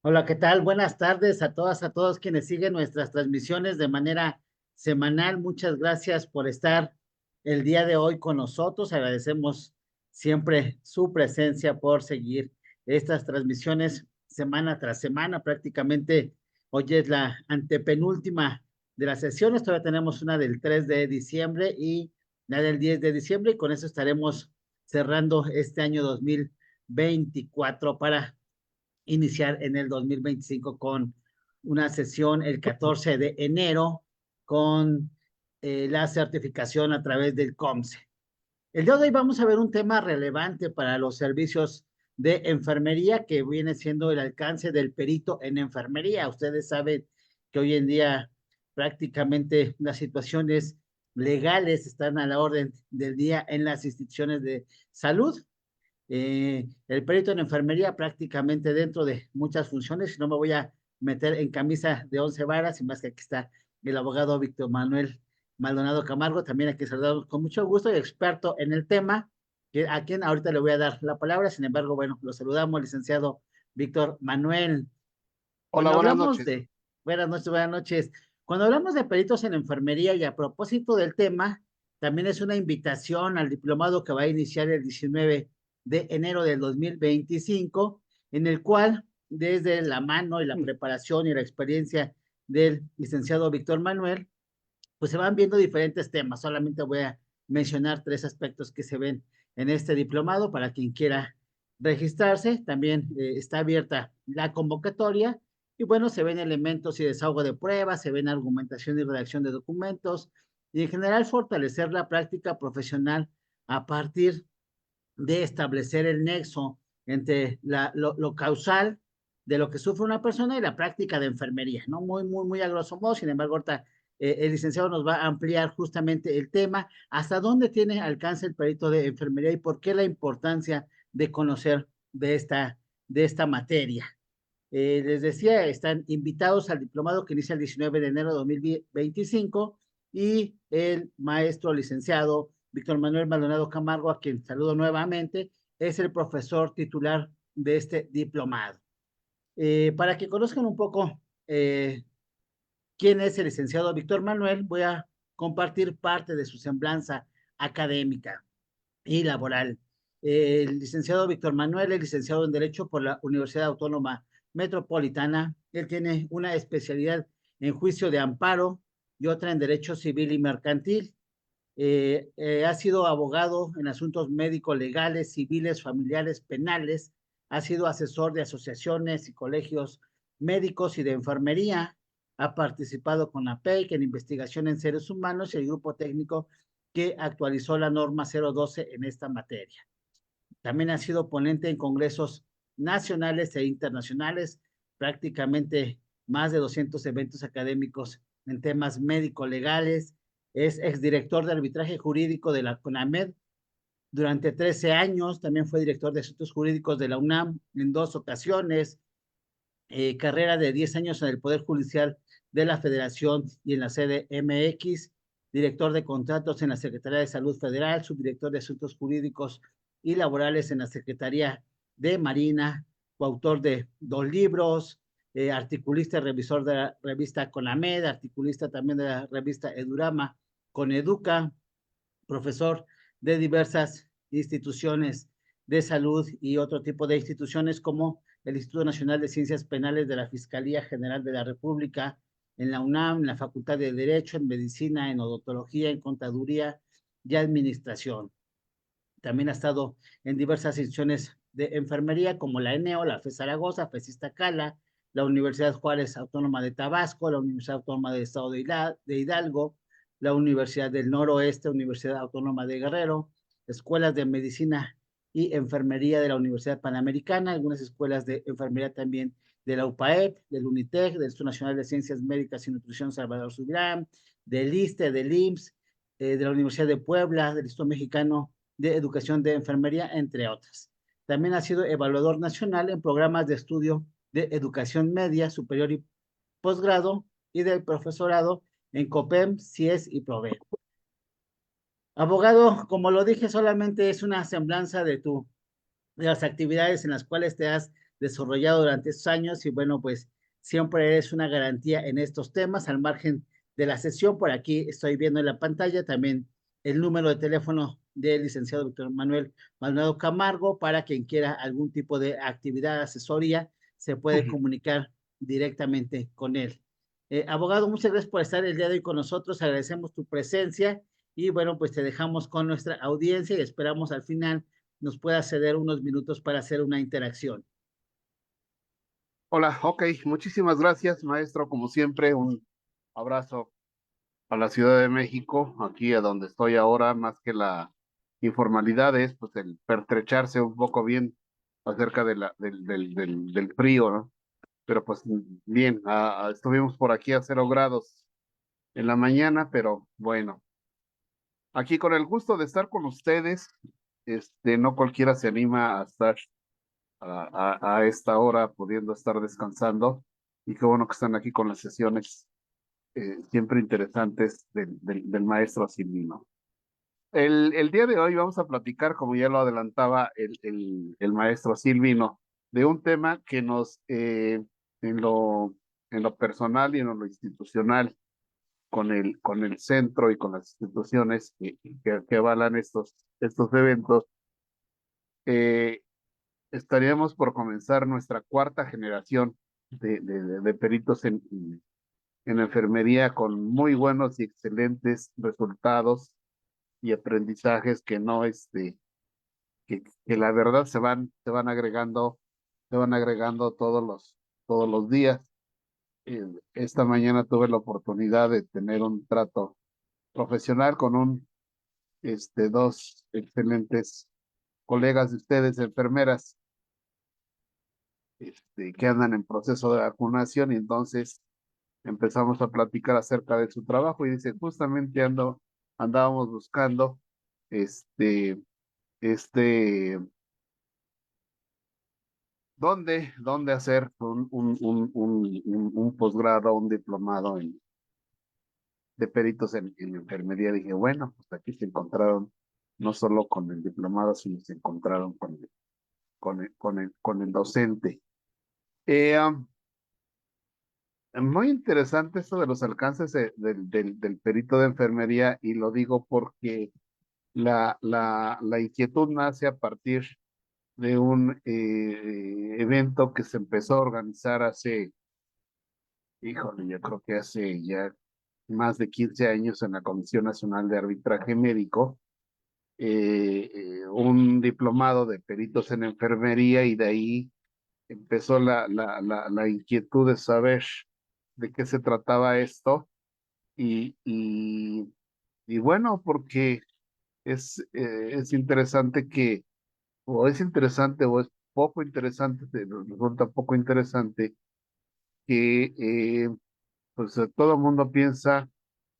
Hola, ¿qué tal? Buenas tardes a todas, a todos quienes siguen nuestras transmisiones de manera semanal. Muchas gracias por estar el día de hoy con nosotros. Agradecemos siempre su presencia por seguir estas transmisiones semana tras semana. Prácticamente hoy es la antepenúltima de las sesiones. Todavía tenemos una del 3 de diciembre y la del 10 de diciembre y con eso estaremos cerrando este año 2024 para iniciar en el 2025 con una sesión el 14 de enero con la certificación a través del COMSE. El día de hoy vamos a ver un tema relevante para los servicios de enfermería que viene siendo el alcance del perito en enfermería. Ustedes saben que hoy en día prácticamente las situaciones legales están a la orden del día en las instituciones de salud. El perito en enfermería prácticamente dentro de muchas funciones, y no me voy a meter en camisa de 11 varas, y más que aquí está el abogado Víctor Manuel Maldonado Camargo, también aquí saludamos con mucho gusto y experto en el tema, a quien ahorita le voy a dar la palabra. Sin embargo, bueno, lo saludamos, licenciado Víctor Manuel. Hola, Cuando buenas hablamos noches. de, buenas noches, buenas noches, cuando hablamos de peritos en enfermería y a propósito del tema, también es una invitación al diplomado que va a iniciar el 19 de enero del 2025, en el cual desde la mano y la preparación y la experiencia del licenciado Víctor Manuel, pues se van viendo diferentes temas. Solamente voy a mencionar tres aspectos que se ven en este diplomado para quien quiera registrarse. También está abierta la convocatoria y bueno, se ven elementos y desahogo de pruebas, se ven argumentación y redacción de documentos y en general fortalecer la práctica profesional a partir de establecer el nexo entre lo causal de lo que sufre una persona y la práctica de enfermería, ¿no? Muy a grosso modo. Sin embargo, ahorita el licenciado nos va a ampliar justamente el tema, hasta dónde tiene alcance el perito de enfermería y por qué la importancia de conocer de esta materia. Les decía, están invitados al diplomado que inicia el 19 de enero de 2025 y el maestro licenciado Víctor Manuel Maldonado Camargo, a quien saludo nuevamente, es el profesor titular de este diplomado. Para que conozcan un poco quién es el licenciado Víctor Manuel, voy a compartir parte de su semblanza académica y laboral. El licenciado Víctor Manuel es licenciado en Derecho por la Universidad Autónoma Metropolitana. Él tiene una especialidad en juicio de amparo y otra en Derecho Civil y Mercantil. Ha sido abogado en asuntos médicos, legales, civiles, familiares, penales. Ha sido asesor de asociaciones y colegios médicos y de enfermería. Ha participado con APEC en investigación en seres humanos y el grupo técnico que actualizó la norma 012 en esta materia. También ha sido ponente en congresos nacionales e internacionales, prácticamente más de 200 eventos académicos en temas médico-legales. Es exdirector de arbitraje jurídico de la CONAMED durante 13 años. También fue director de asuntos jurídicos de la UNAM en 2 ocasiones. Carrera de 10 años en el Poder Judicial de la Federación y en la sede MX, director de contratos en la Secretaría de Salud Federal, subdirector de Asuntos Jurídicos y Laborales en la Secretaría de Marina, coautor de 2 libros, articulista y revisor de la revista CONAMED, articulista también de la revista Edurama, Coneduca, profesor de diversas instituciones de salud y otro tipo de instituciones como el Instituto Nacional de Ciencias Penales de la Fiscalía General de la República, en la UNAM, en la Facultad de Derecho, en Medicina, en Odontología, en Contaduría y Administración. También ha estado en diversas instituciones de enfermería como la ENEO, la FE Zaragoza, FES Iztacala, la Universidad Juárez Autónoma de Tabasco, la Universidad Autónoma del Estado de Hidalgo, la Universidad del Noroeste, Universidad Autónoma de Guerrero, escuelas de medicina y enfermería de la Universidad Panamericana, algunas escuelas de enfermería también de la UPAEP, del UNITEC, del Instituto Nacional de Ciencias Médicas y Nutrición Salvador Subirán, del ISSSTE, del IMSS, de la Universidad de Puebla, del Instituto Mexicano de Educación de Enfermería, entre otras. También ha sido evaluador nacional en programas de estudio de educación media, superior y posgrado y del profesorado en COPEM, CIES y PROVEE. Abogado, como lo dije, solamente es una semblanza de las actividades en las cuales te has desarrollado durante estos años y bueno, pues siempre eres una garantía en estos temas. Al margen de la sesión, por aquí estoy viendo en la pantalla también el número de teléfono del licenciado doctor Manuel Maldonado Camargo para quien quiera algún tipo de actividad, asesoría, se puede comunicar directamente con él. Abogado, muchas gracias por estar el día de hoy con nosotros, agradecemos tu presencia y bueno, pues te dejamos con nuestra audiencia y esperamos al final nos pueda ceder unos minutos para hacer una interacción. Hola, ok, muchísimas gracias, maestro. Como siempre, un abrazo a la Ciudad de México, aquí a donde estoy ahora, más que la informalidad es pues el pertrecharse un poco bien acerca de del frío, ¿no? Pero pues bien, estuvimos por aquí a 0 grados en la mañana, pero bueno, aquí con el gusto de estar con ustedes, no cualquiera se anima a estar a esta hora pudiendo estar descansando y qué bueno que están aquí con las sesiones siempre interesantes del maestro Silvino. El día de hoy vamos a platicar, como ya lo adelantaba el maestro Silvino, de un tema que nos, en en lo personal y en lo institucional, con el centro y con las instituciones que avalan estos eventos, eh, estaríamos por comenzar nuestra cuarta generación de peritos en enfermería con muy buenos y excelentes resultados y aprendizajes que no, que la verdad se van agregando todos los días. Esta mañana tuve la oportunidad de tener un trato profesional con dos excelentes colegas de ustedes, enfermeras, que andan en proceso de vacunación y entonces empezamos a platicar acerca de su trabajo y dice, justamente andábamos buscando este, este, dónde hacer un posgrado, un diplomado de peritos en enfermería. Dije, bueno, pues aquí se encontraron no solo con el diplomado, sino se encontraron con el docente. Eh, um, Muy interesante esto de los alcances del perito de enfermería y lo digo porque la inquietud nace a partir de un evento que se empezó a organizar hace, híjole, yo creo que hace ya más de 15 años en la Comisión Nacional de Arbitraje Médico, un diplomado de peritos en enfermería y de ahí empezó la inquietud de saber de qué se trataba esto y, y, y bueno, porque es interesante o es interesante o es poco interesante, resulta poco interesante que pues todo el mundo piensa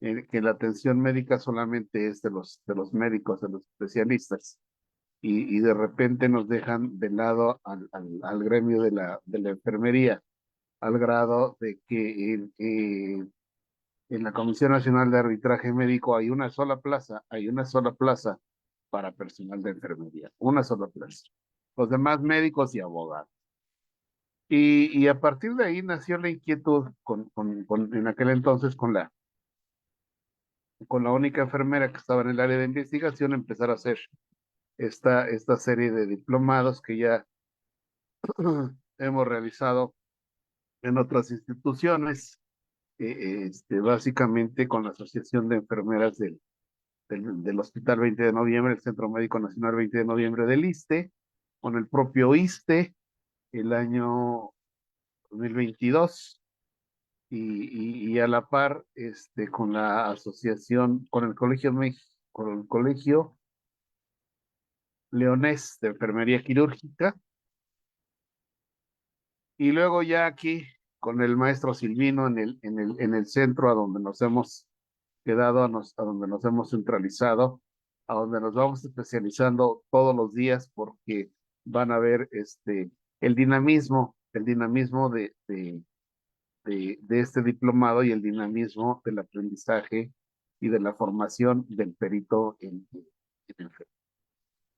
que la atención médica solamente es de los médicos, de los especialistas, y de repente nos dejan de lado al gremio de la enfermería, al grado de que en la Comisión Nacional de Arbitraje Médico hay una sola plaza para personal de enfermería, una sola plaza. Los demás médicos y abogados. Y a partir de ahí nació la inquietud en aquel entonces con la única enfermera que estaba en el área de investigación, empezar a hacer esta serie de diplomados que ya hemos realizado en otras instituciones, básicamente con la Asociación de Enfermeras del Hospital 20 de Noviembre, el Centro Médico Nacional 20 de Noviembre del ISSSTE, con el propio ISSSTE, el año 2022, y a la par con la asociación, con el Colegio Leonés de Enfermería Quirúrgica, y luego ya aquí con el maestro Silvino en el centro a donde nos hemos quedado, a donde nos hemos centralizado, a donde nos vamos especializando todos los días porque van a ver el dinamismo de este diplomado y el dinamismo del aprendizaje y de la formación del perito en enfermería.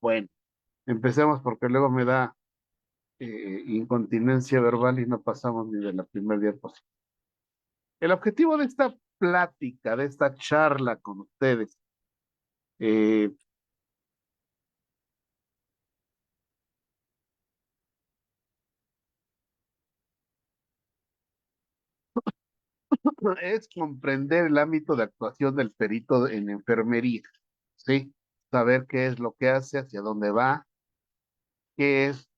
Bueno, empecemos porque luego incontinencia verbal y no pasamos ni de la primera diapositiva. El objetivo de esta plática, de esta charla con ustedes, eh, es comprender el ámbito de actuación del perito en enfermería, ¿sí? Saber qué es lo que hace, hacia dónde va, qué es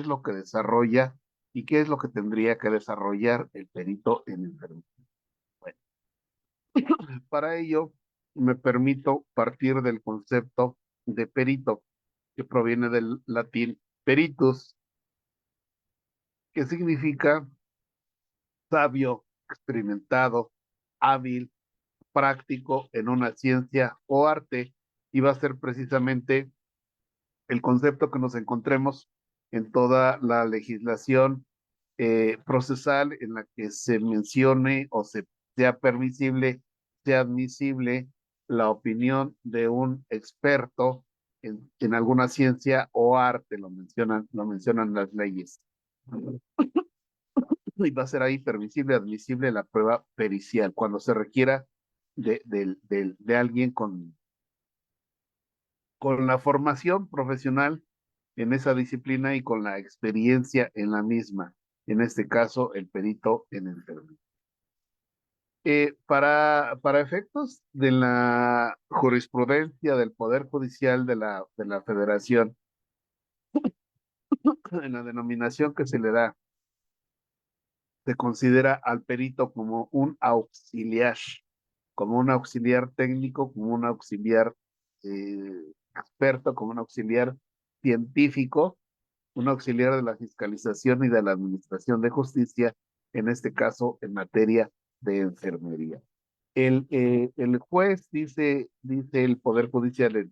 lo que desarrolla y qué es lo que tendría que desarrollar el perito en enfermería. Bueno, para ello me permito partir del concepto de perito, que proviene del latín peritus, que significa sabio, experimentado, hábil, práctico en una ciencia o arte, y va a ser precisamente el concepto que nos encontremos en toda la legislación procesal en la que se mencione o sea permisible, sea admisible la opinión de un experto en alguna ciencia o arte, lo mencionan las leyes. Y va a ser ahí permisible, admisible la prueba pericial, cuando se requiera de alguien con la formación profesional en esa disciplina y con la experiencia en la misma, en este caso el perito en enfermería. Para efectos de la jurisprudencia del Poder Judicial de la Federación, en la denominación que se le da, se considera al perito como un auxiliar técnico, como un auxiliar experto, como un auxiliar científico, un auxiliar de la fiscalización y de la administración de justicia, en este caso en materia de enfermería. El juez, dice el Poder Judicial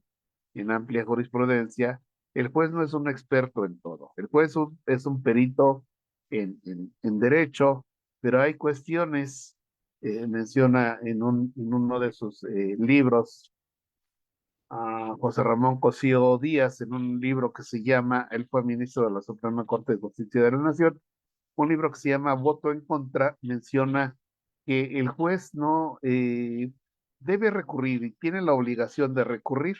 en amplia jurisprudencia, el juez no es un experto en todo. El juez es un perito en derecho, pero hay cuestiones, menciona en uno de sus libros a José Ramón Cosío Díaz en un libro que se llama, él fue ministro de la Suprema Corte de Justicia de la Nación, un libro que se llama Voto en Contra, menciona que el juez no debe recurrir y tiene la obligación de recurrir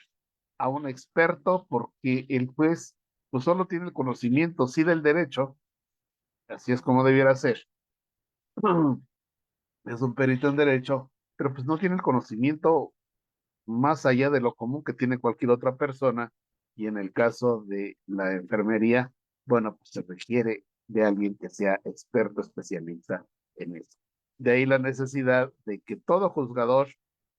a un experto porque el juez pues solo tiene el conocimiento, sí del derecho, así es como debiera ser, es un perito en derecho, pero pues no tiene el conocimiento más allá de lo común que tiene cualquier otra persona, y en el caso de la enfermería, bueno, pues se requiere de alguien que sea experto, especialista en eso. De ahí la necesidad de que todo juzgador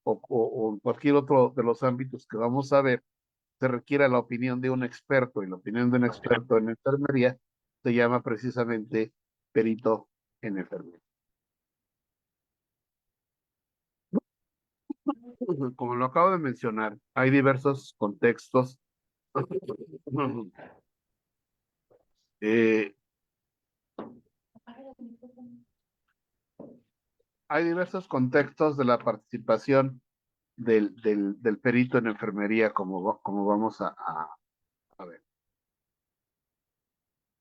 o cualquier otro de los ámbitos que vamos a ver, se requiera la opinión de un experto, y la opinión de un experto en enfermería se llama precisamente perito en enfermería. Como lo acabo de mencionar, hay diversos contextos. Eh, hay diversos contextos de la participación del perito en enfermería, como vamos a ver.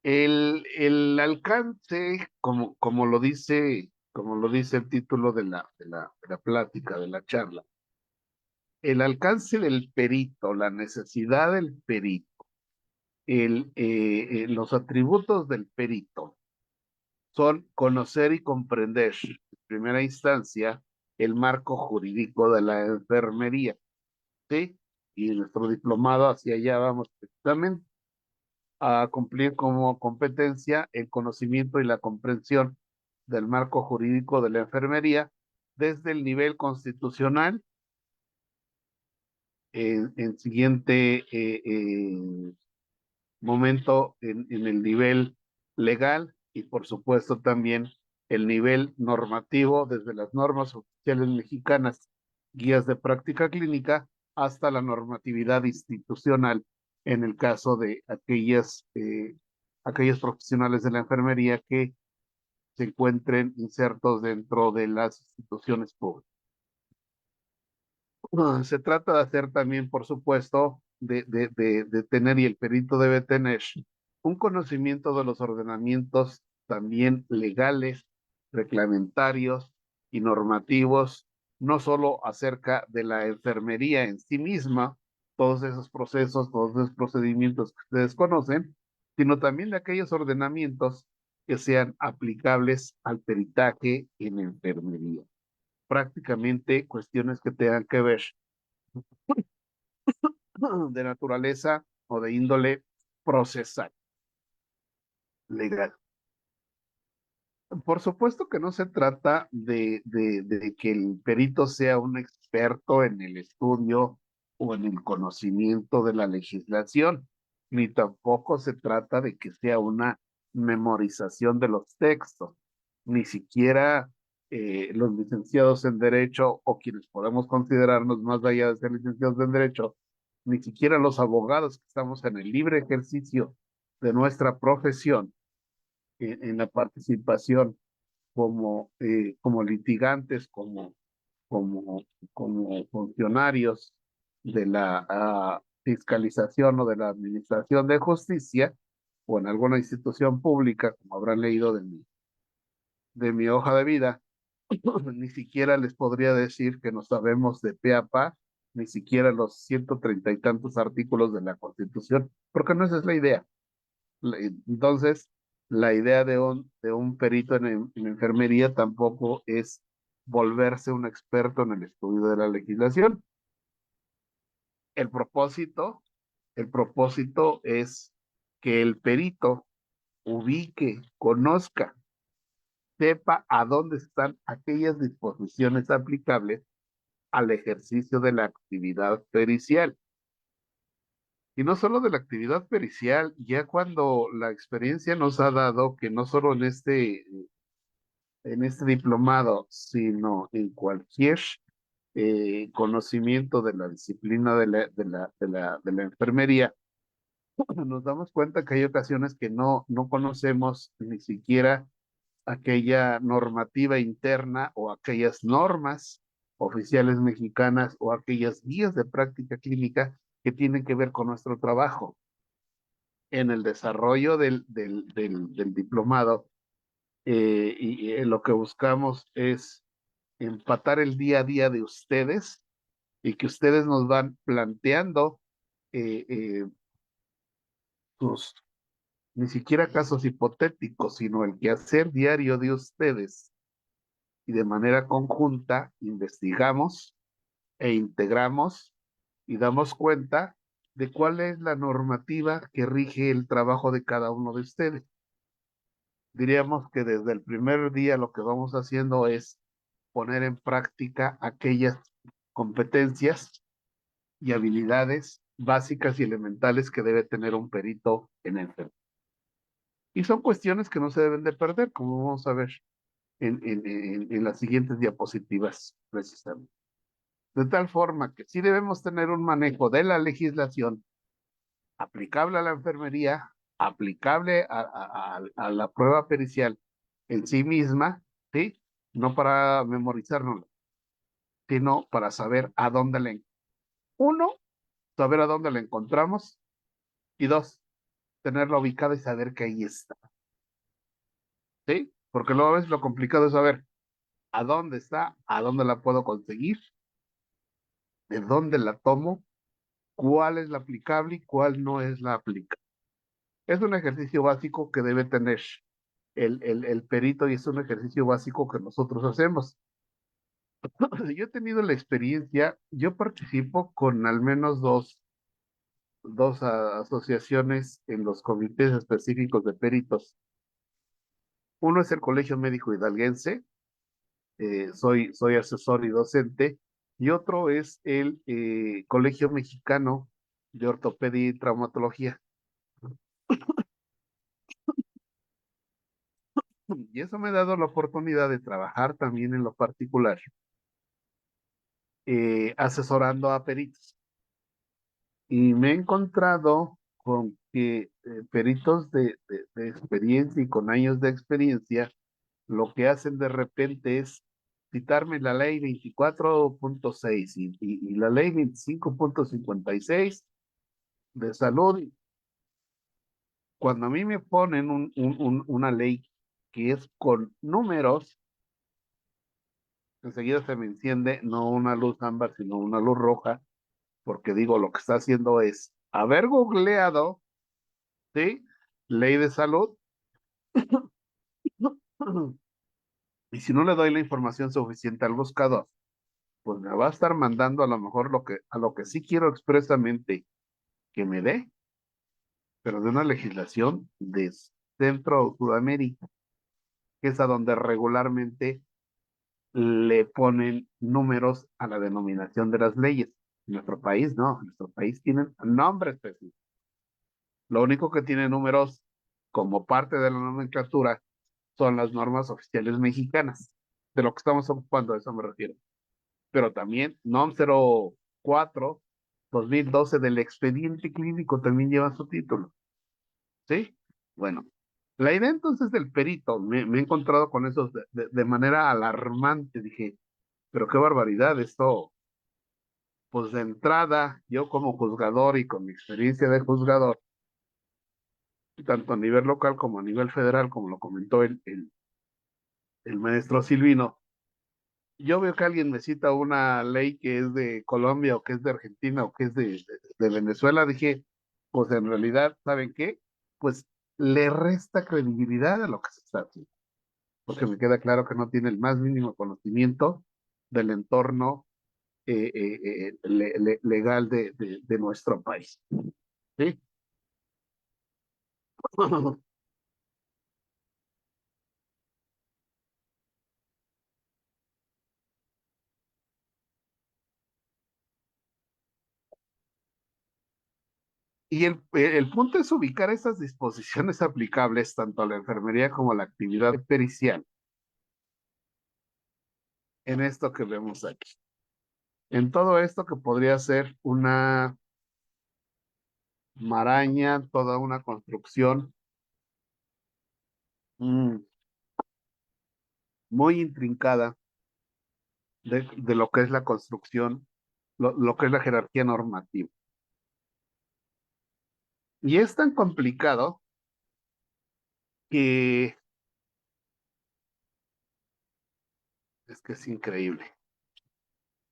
El alcance, como lo dice el título de la plática, de la charla, el alcance del perito, la necesidad del perito, los atributos del perito son conocer y comprender, en primera instancia, el marco jurídico de la enfermería, ¿sí? Y nuestro diplomado hacia allá vamos precisamente a cumplir como competencia el conocimiento y la comprensión del marco jurídico de la enfermería desde el nivel constitucional, en siguiente momento en el nivel legal, y por supuesto también el nivel normativo desde las normas oficiales mexicanas, guías de práctica clínica, hasta la normatividad institucional en el caso de aquellos profesionales de la enfermería que se encuentren insertos dentro de las instituciones públicas. Se trata de hacer también, por supuesto, de tener, y el perito debe tener un conocimiento de los ordenamientos también legales, reglamentarios y normativos, no solo acerca de la enfermería en sí misma, todos esos procesos, todos esos procedimientos que ustedes conocen, sino también de aquellos ordenamientos que sean aplicables al peritaje en enfermería. Prácticamente cuestiones que tengan que ver de naturaleza o de índole procesal, legal. Por supuesto que no se trata de que el perito sea un experto en el estudio o en el conocimiento de la legislación, ni tampoco se trata de que sea una memorización de los textos, ni siquiera los licenciados en Derecho o quienes podemos considerarnos más allá de ser licenciados en Derecho, ni siquiera los abogados que estamos en el libre ejercicio de nuestra profesión en la participación como litigantes, como funcionarios de la fiscalización o de la administración de justicia, o en alguna institución pública, como habrán leído de mi hoja de vida, ni siquiera les podría decir que no sabemos de pe a pa, ni siquiera los 130 y tantos artículos de la Constitución, porque no esa es la idea. Entonces, la idea de un perito en enfermería tampoco es volverse un experto en el estudio de la legislación. El propósito, el propósito es que el perito ubique, conozca, sepa a dónde están aquellas disposiciones aplicables al ejercicio de la actividad pericial. Y no solo de la actividad pericial, ya cuando la experiencia nos ha dado que no solo en este diplomado, sino en cualquier conocimiento de la disciplina de la enfermería, nos damos cuenta que hay ocasiones que no conocemos ni siquiera aquella normativa interna o aquellas normas oficiales mexicanas o aquellas guías de práctica clínica que tienen que ver con nuestro trabajo. En el desarrollo del diplomado, y lo que buscamos es empatar el día a día de ustedes y que ustedes nos van planteando eh, eh, sus, ni siquiera casos hipotéticos, sino el quehacer diario de ustedes. Y de manera conjunta investigamos e integramos y damos cuenta de cuál es la normativa que rige el trabajo de cada uno de ustedes. Diríamos que desde el primer día lo que vamos haciendo es poner en práctica aquellas competencias y habilidades básicas y elementales que debe tener un perito en enfermería. Y son cuestiones que no se deben de perder, como vamos a ver en las siguientes diapositivas, precisamente. De tal forma que sí debemos tener un manejo de la legislación aplicable a la enfermería, aplicable a la prueba pericial en sí misma, ¿sí? No para memorizarnos, sino para saber a dónde uno, saber a dónde la encontramos, y dos, tenerla ubicada y saber que ahí está, ¿sí? Porque luego a veces lo complicado es saber a dónde está, a dónde la puedo conseguir, de dónde la tomo, cuál es la aplicable y cuál no es la aplicable. Es un ejercicio básico que debe tener el perito, y es un ejercicio básico que nosotros hacemos. Yo he tenido la experiencia, yo participo con al menos dos asociaciones en los comités específicos de peritos. Uno es el Colegio Médico Hidalguense, soy asesor y docente, y otro es el Colegio Mexicano de Ortopedia y Traumatología. Y eso me ha dado la oportunidad de trabajar también en lo particular, asesorando a peritos. Y me he encontrado con que peritos de experiencia y con años de experiencia, lo que hacen de repente es citarme la ley 24.6 y la ley 25.56 de salud, cuando a mí me ponen una ley que es con números, enseguida se me enciende no una luz ámbar, sino una luz roja, porque digo, lo que está haciendo es haber googleado, ¿sí? Ley de salud, y si no le doy la información suficiente al buscador, pues me va a estar mandando a lo mejor a lo que sí quiero expresamente que me dé, pero de una legislación de Centro o Sudamérica, que es a donde regularmente le ponen números a la denominación de las leyes. En nuestro país no, en nuestro país tienen nombres específicos. Lo único que tiene números como parte de la nomenclatura son las normas oficiales mexicanas. De lo que estamos ocupando, a eso me refiero. Pero también NOM 04 2012 del expediente clínico también lleva su título. ¿Sí? Bueno, la idea entonces del perito, me he encontrado con eso de manera alarmante. Dije, pero qué barbaridad esto. Pues de entrada, yo como juzgador y con mi experiencia de juzgador, tanto a nivel local como a nivel federal, como lo comentó el maestro Silvino, yo veo que alguien me cita una ley que es de Colombia o que es de Argentina o que es de Venezuela, dije, pues en realidad, ¿saben qué? Pues le resta credibilidad a lo que se está haciendo, porque me queda claro que no tiene el más mínimo conocimiento del entorno legal de nuestro país. ¿Sí? Y el punto es ubicar esas disposiciones aplicables tanto a la enfermería como a la actividad pericial en esto que vemos aquí. En todo esto que podría ser una maraña, toda una construcción mm, muy intrincada de lo que es la construcción, lo que es la jerarquía normativa. Y es tan complicado que es increíble.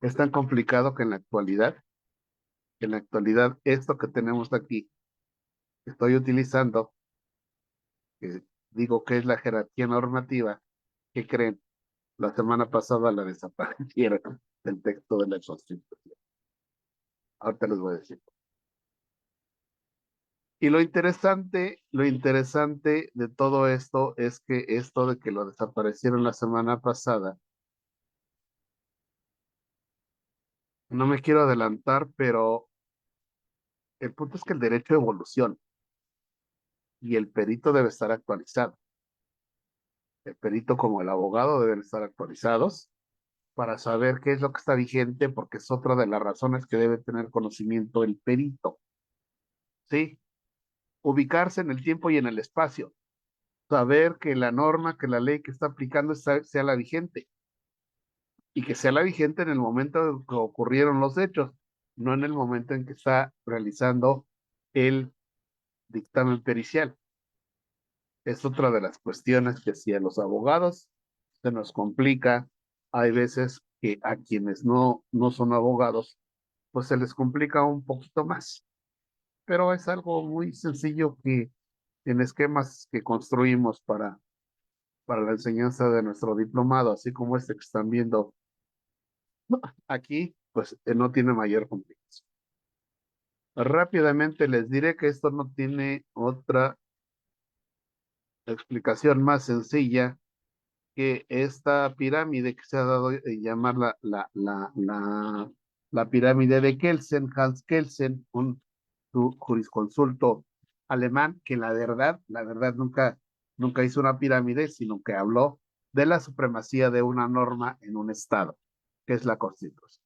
Es tan complicado que en la actualidad, esto que tenemos aquí, que estoy utilizando, que digo que es la jerarquía normativa, ¿qué creen? La semana pasada la desaparecieron del texto de la Constitución. Ahorita les voy a decir. Y lo interesante de todo esto es que esto de que lo desaparecieron la semana pasada, no me quiero adelantar, pero el punto es que el derecho evoluciona y el perito debe estar actualizado. El perito como el abogado deben estar actualizados para saber qué es lo que está vigente, porque es otra de las razones que debe tener conocimiento el perito. ¿Sí? Ubicarse en el tiempo y en el espacio. Saber que la norma, que la ley que está aplicando sea la vigente. Y que sea la vigente en el momento en que ocurrieron los hechos, no en el momento en que está realizando el dictamen pericial. Es otra de las cuestiones que si a los abogados se nos complica, hay veces que a quienes no son abogados, pues se les complica un poquito más. Pero es algo muy sencillo que en esquemas que construimos para la enseñanza de nuestro diplomado, así como este que están viendo aquí, pues no tiene mayor complicación. Rápidamente les diré que esto no tiene otra explicación más sencilla que esta pirámide que se ha dado llamar la pirámide de Kelsen, Hans Kelsen, un jurisconsulto alemán que la verdad nunca hizo una pirámide, sino que habló de la supremacía de una norma en un estado, que es la Constitución,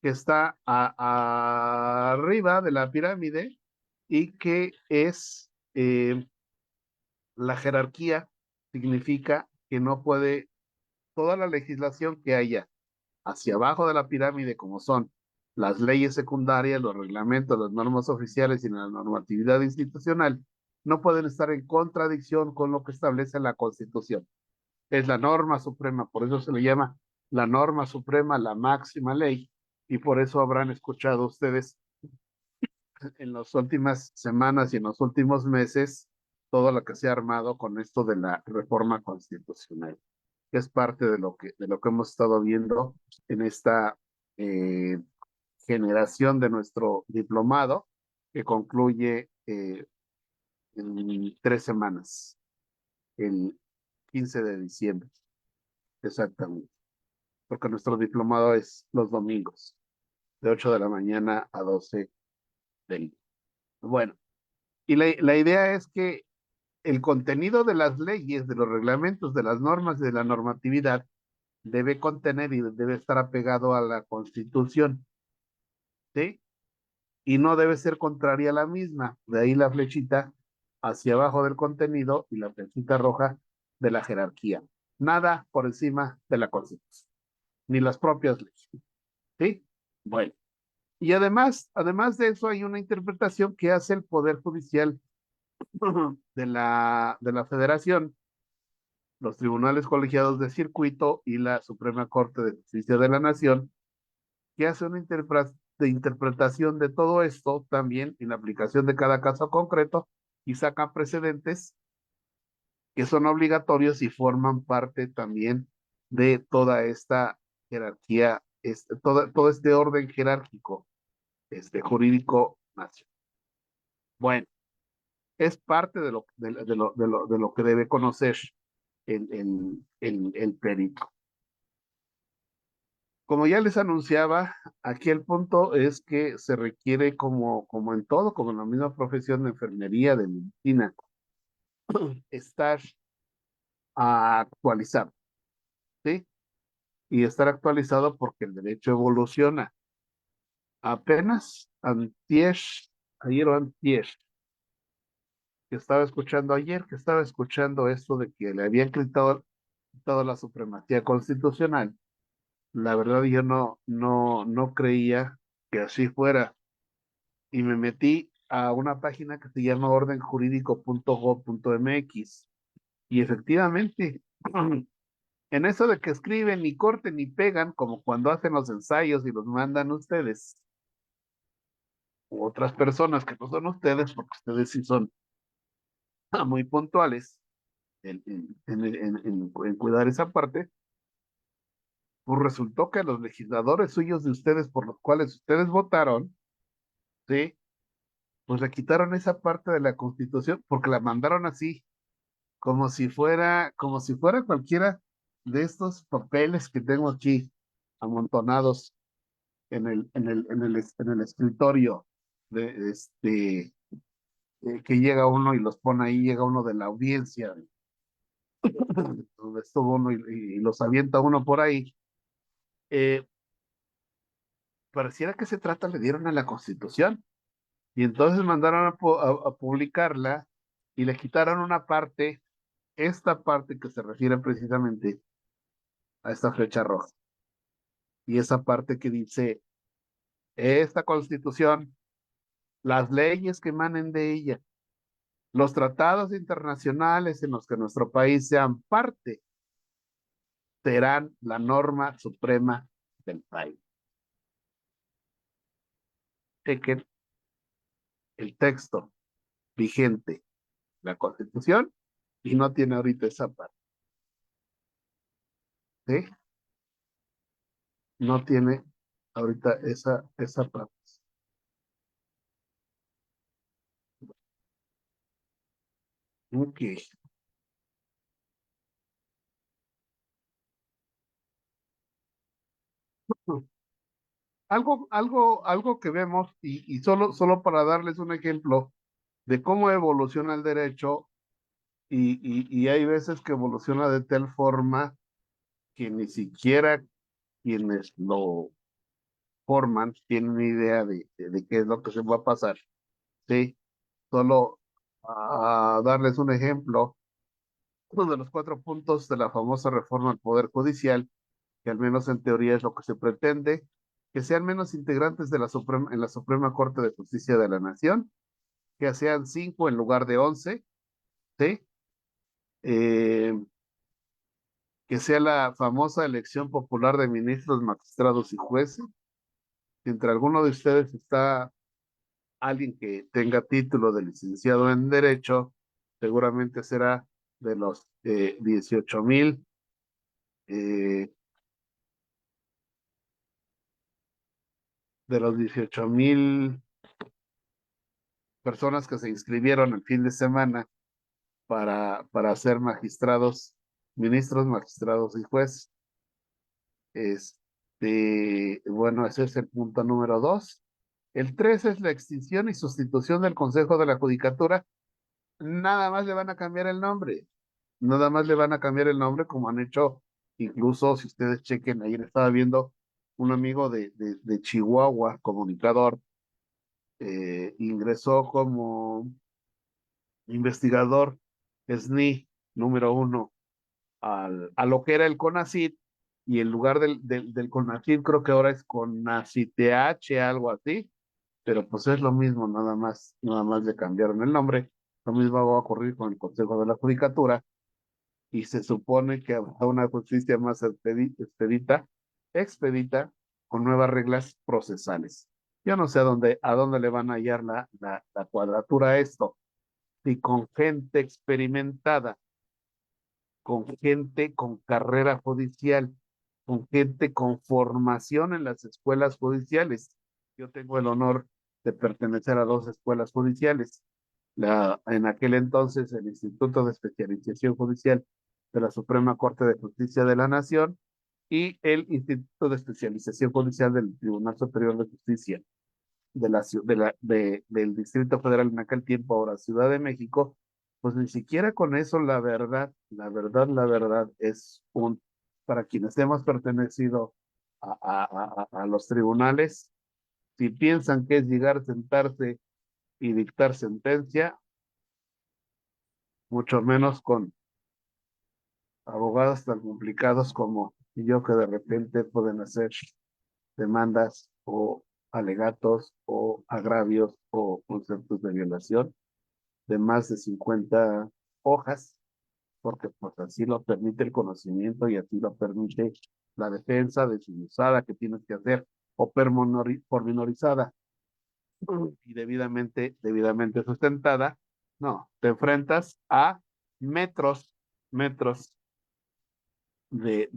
que está arriba de la pirámide y que es la jerarquía, significa que no puede toda la legislación que haya hacia abajo de la pirámide, como son las leyes secundarias, los reglamentos, las normas oficiales y la normatividad institucional, no pueden estar en contradicción con lo que establece la Constitución. Es la norma suprema, por eso se le llama la norma suprema, la máxima ley, y por eso habrán escuchado ustedes en las últimas semanas y en los últimos meses todo lo que se ha armado con esto de la reforma constitucional, que es parte de lo que hemos estado viendo en esta generación de nuestro diplomado, que concluye en 3 semanas, el 15 de diciembre, exactamente, porque nuestro diplomado es los domingos, de 8 de la mañana a 12 del día. Bueno, y la idea es que el contenido de las leyes, de los reglamentos, de las normas, de la normatividad, debe contener y debe estar apegado a la Constitución, ¿sí? Y no debe ser contraria a la misma. De ahí la flechita hacia abajo del contenido y la flechita roja de la jerarquía. Nada por encima de la Constitución, ni las propias leyes, ¿sí? Bueno, y además de eso hay una interpretación que hace el Poder Judicial de la Federación, los tribunales colegiados de circuito y la Suprema Corte de Justicia de la Nación, que hace una interpretación de todo esto también en la aplicación de cada caso concreto y saca precedentes que son obligatorios y forman parte también de toda esta jerarquía, todo este orden jerárquico jurídico nacional. Bueno, es parte de lo que debe conocer el perito. Como ya les anunciaba, aquí el punto es que se requiere como en todo, como en la misma profesión de enfermería, de medicina, estar actualizado, ¿sí? Y estar actualizado porque el derecho evoluciona. Apenas ayer o antier, que estaba escuchando esto de que le habían quitado la supremacía constitucional. La verdad yo no creía que así fuera. Y me metí a una página que se llama ordenjurídico.gov.mx. Y efectivamente, en eso de que escriben y corten y pegan, como cuando hacen los ensayos y los mandan ustedes, u otras personas que no son ustedes, porque ustedes sí son muy puntuales en cuidar esa parte, pues resultó que los legisladores suyos de ustedes, por los cuales ustedes votaron, ¿sí? Pues le quitaron esa parte de la Constitución porque la mandaron así, como si fuera cualquiera de estos papeles que tengo aquí amontonados en el escritorio de que llega uno y los pone ahí, llega uno de la audiencia, donde estuvo uno y los avienta uno por ahí. Pareciera que se trata, le dieron a la Constitución y entonces mandaron a publicarla y le quitaron una parte, esta parte que se refiere precisamente a esta flecha roja. Y esa parte que dice, esta Constitución, las leyes que emanen de ella, los tratados internacionales en los que nuestro país sean parte, serán la norma suprema del país. Chequen el texto vigente, la Constitución, y no tiene ahorita esa parte, ¿sí? No tiene ahorita esa parte. Ok. Algo que vemos, y solo para darles un ejemplo de cómo evoluciona el derecho, y hay veces que evoluciona de tal forma que ni siquiera quienes lo forman tienen idea de qué es lo que se va a pasar, ¿sí? Solo a darles un ejemplo, uno de los 4 puntos de la famosa reforma al Poder Judicial, que al menos en teoría es lo que se pretende, que sean menos integrantes en la Suprema Corte de Justicia de la Nación, que sean 5 en lugar de 11, ¿sí? Eh, que sea la famosa elección popular de ministros, magistrados y jueces. Si entre alguno de ustedes está alguien que tenga título de licenciado en Derecho, seguramente será de los 18,000 eh, de los 18,000 personas que se inscribieron el fin de semana para ser magistrados, ministros, magistrados y jueces. Bueno, ese es el punto número 2. El 3 es la extinción y sustitución del Consejo de la Judicatura. Nada más le van a cambiar el nombre. Nada más le van a cambiar el nombre, como han hecho, incluso si ustedes chequen, ayer estaba viendo un amigo de Chihuahua, comunicador, ingresó como investigador SNI número 1 a lo que era el CONACYT, y en lugar del CONACYT creo que ahora es CONACYTH, algo así, pero pues es lo mismo, nada más le cambiaron el nombre. Lo mismo va a ocurrir con el Consejo de la Judicatura, y se supone que habrá una justicia más expedita, con nuevas reglas procesales. Yo no sé a dónde le van a hallar la cuadratura a esto, y con gente experimentada, con gente con carrera judicial, con gente con formación en las escuelas judiciales. Yo tengo el honor de pertenecer a 2 escuelas judiciales. En aquel entonces, el Instituto de Especialización Judicial de la Suprema Corte de Justicia de la Nación, y el Instituto de Especialización Judicial del Tribunal Superior de Justicia del Distrito Federal, en aquel tiempo, ahora Ciudad de México. Pues ni siquiera con eso, la verdad es para quienes hemos pertenecido a los tribunales, si piensan que es llegar, sentarse y dictar sentencia, mucho menos con abogados tan complicados como yo, que de repente pueden hacer demandas o alegatos o agravios o conceptos de violación de más de 50 hojas, porque pues así lo permite el conocimiento y así lo permite la defensa desmenuzada que tienes que hacer, o pormenorizada y debidamente sustentada. No, te enfrentas a metros de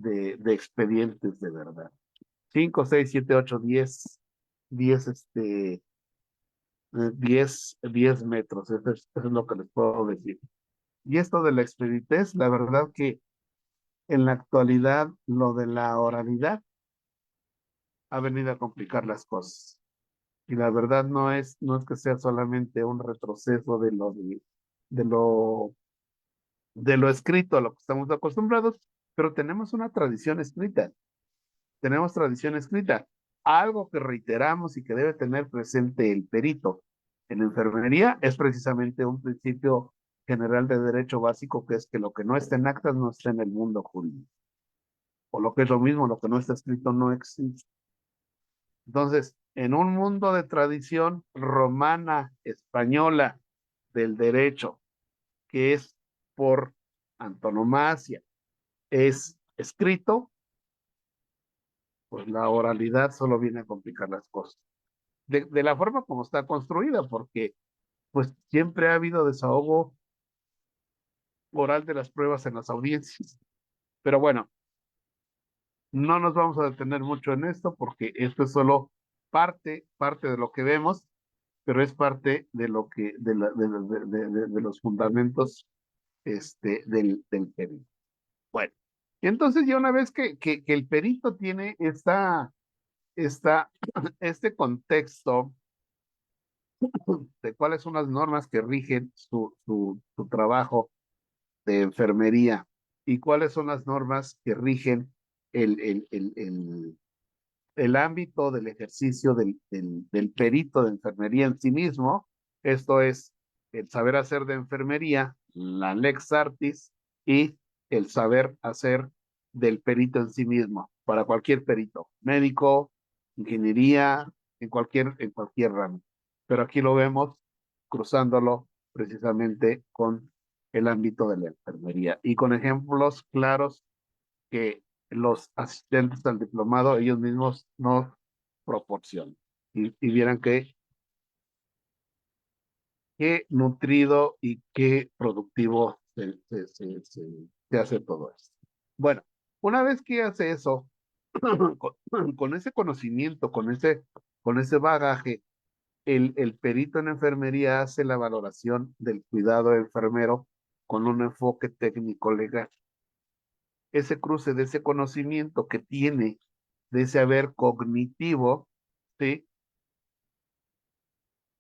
expedientes de verdad. 5, 6, 7, 8, 10, 10 metros, eso es lo que les puedo decir. Y esto de la expeditez, la verdad que en la actualidad lo de la oralidad ha venido a complicar las cosas. Y la verdad no es que sea solamente un retroceso de lo, de lo escrito a lo que estamos acostumbrados, pero tenemos tradición escrita. Algo que reiteramos y que debe tener presente el perito en enfermería es precisamente un principio general de derecho básico, que es que lo que no está en actas no está en el mundo jurídico. O lo que es lo mismo, lo que no está escrito no existe. Entonces, en un mundo de tradición romana, española, del derecho, que es por antonomasia, es escrito, pues la oralidad solo viene a complicar las cosas. De la forma como está construida, porque pues siempre ha habido desahogo oral de las pruebas en las audiencias. Pero bueno, no nos vamos a detener mucho en esto, porque esto es solo parte de lo que vemos, pero es parte de lo que, de los fundamentos del perito. Bueno, y entonces ya una vez que el perito tiene esta, este contexto de cuáles son las normas que rigen su trabajo de enfermería, y cuáles son las normas que rigen el, el, el, el, el ámbito del ejercicio del perito de enfermería en sí mismo. Esto es el saber hacer de enfermería, la lex artis, y el saber hacer del perito en sí mismo, para cualquier perito, médico, ingeniería, en cualquier ramo. Pero aquí lo vemos cruzándolo precisamente con el ámbito de la enfermería y con ejemplos claros que los asistentes al diplomado ellos mismos nos proporcionan. Y vieran qué nutrido y qué productivo se hace todo esto. Bueno, una vez que hace eso, con ese conocimiento, con ese bagaje, el perito en enfermería hace la valoración del cuidado enfermero con un enfoque técnico legal. Ese cruce de ese conocimiento que tiene, de ese haber cognitivo, ¿sí?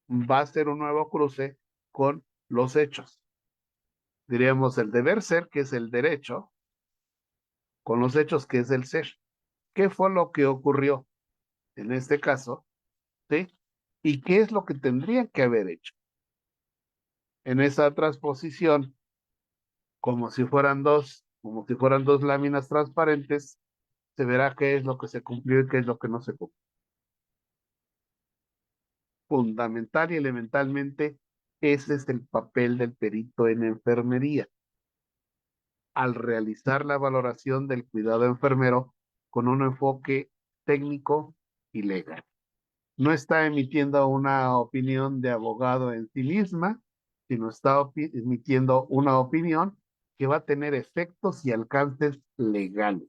Va a ser un nuevo cruce con los hechos. Diríamos el deber ser, que es el derecho, con los hechos, que es el ser. ¿Qué fue lo que ocurrió en este caso? ¿Sí? ¿Y qué es lo que tendrían que haber hecho? En esa transposición, como si fueran dos láminas transparentes, se verá qué es lo que se cumplió y qué es lo que no se cumplió. Fundamental y elementalmente, ese es el papel del perito en enfermería. Al realizar la valoración del cuidado enfermero con un enfoque técnico y legal. No está emitiendo una opinión de abogado en sí misma, sino está emitiendo una opinión que va a tener efectos y alcances legales.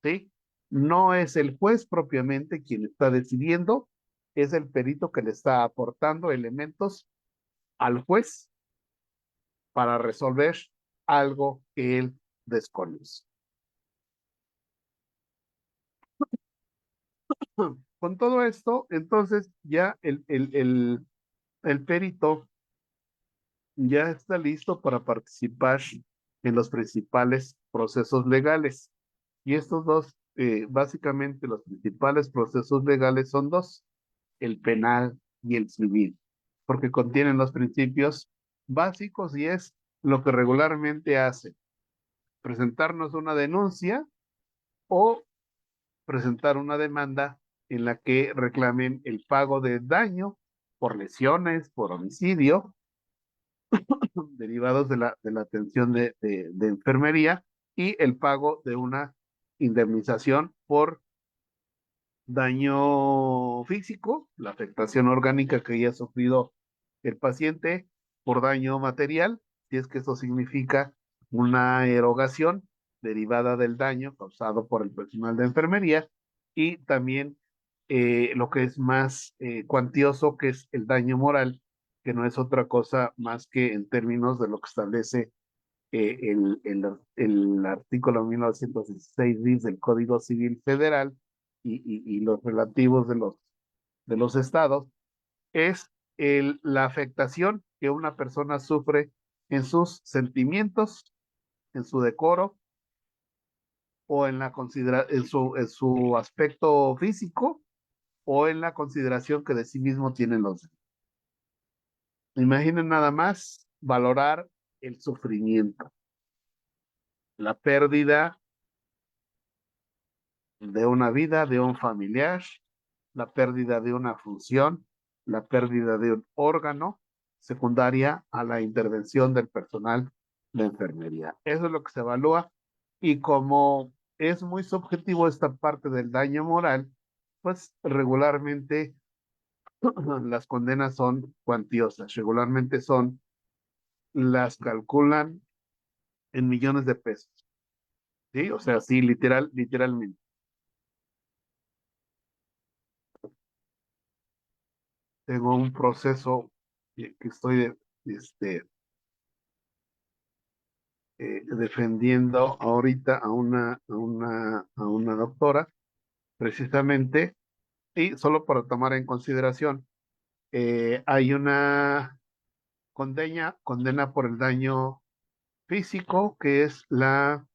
¿Sí? No es el juez propiamente quien está decidiendo, es el perito que le está aportando elementos al juez para resolver algo que él desconoce. Con todo esto, entonces ya el perito ya está listo para participar en los principales procesos legales. Y estos dos, básicamente los principales procesos legales son dos, el penal y el civil, porque contienen los principios básicos y es lo que regularmente hace, presentarnos una denuncia o presentar una demanda en la que reclamen el pago de daño por lesiones, por homicidio, derivados de la atención de enfermería y el pago de una indemnización por daño físico, la afectación orgánica que haya sufrido el paciente, por daño material, si es que eso significa una erogación derivada del daño causado por el personal de enfermería, y también lo que es más cuantioso, que es el daño moral, que no es otra cosa más que en términos de lo que establece el artículo 1916 bis del Código Civil Federal y los relativos de los estados, es la afectación que una persona sufre en sus sentimientos, en su decoro o en su aspecto físico o en la consideración que de sí mismo tienen los demás. Imaginen nada más valorar el sufrimiento, la pérdida de una vida, de un familiar, la pérdida de una función, la pérdida de un órgano, secundaria a la intervención del personal de enfermería. Eso es lo que se evalúa, y como es muy subjetivo esta parte del daño moral, pues regularmente las condenas son cuantiosas, regularmente las calculan en millones de pesos, ¿sí? O sea, sí, literalmente. Tengo un proceso que estoy este, defendiendo ahorita a una doctora, precisamente, y solo para tomar en consideración, hay una condena por el daño físico, que es la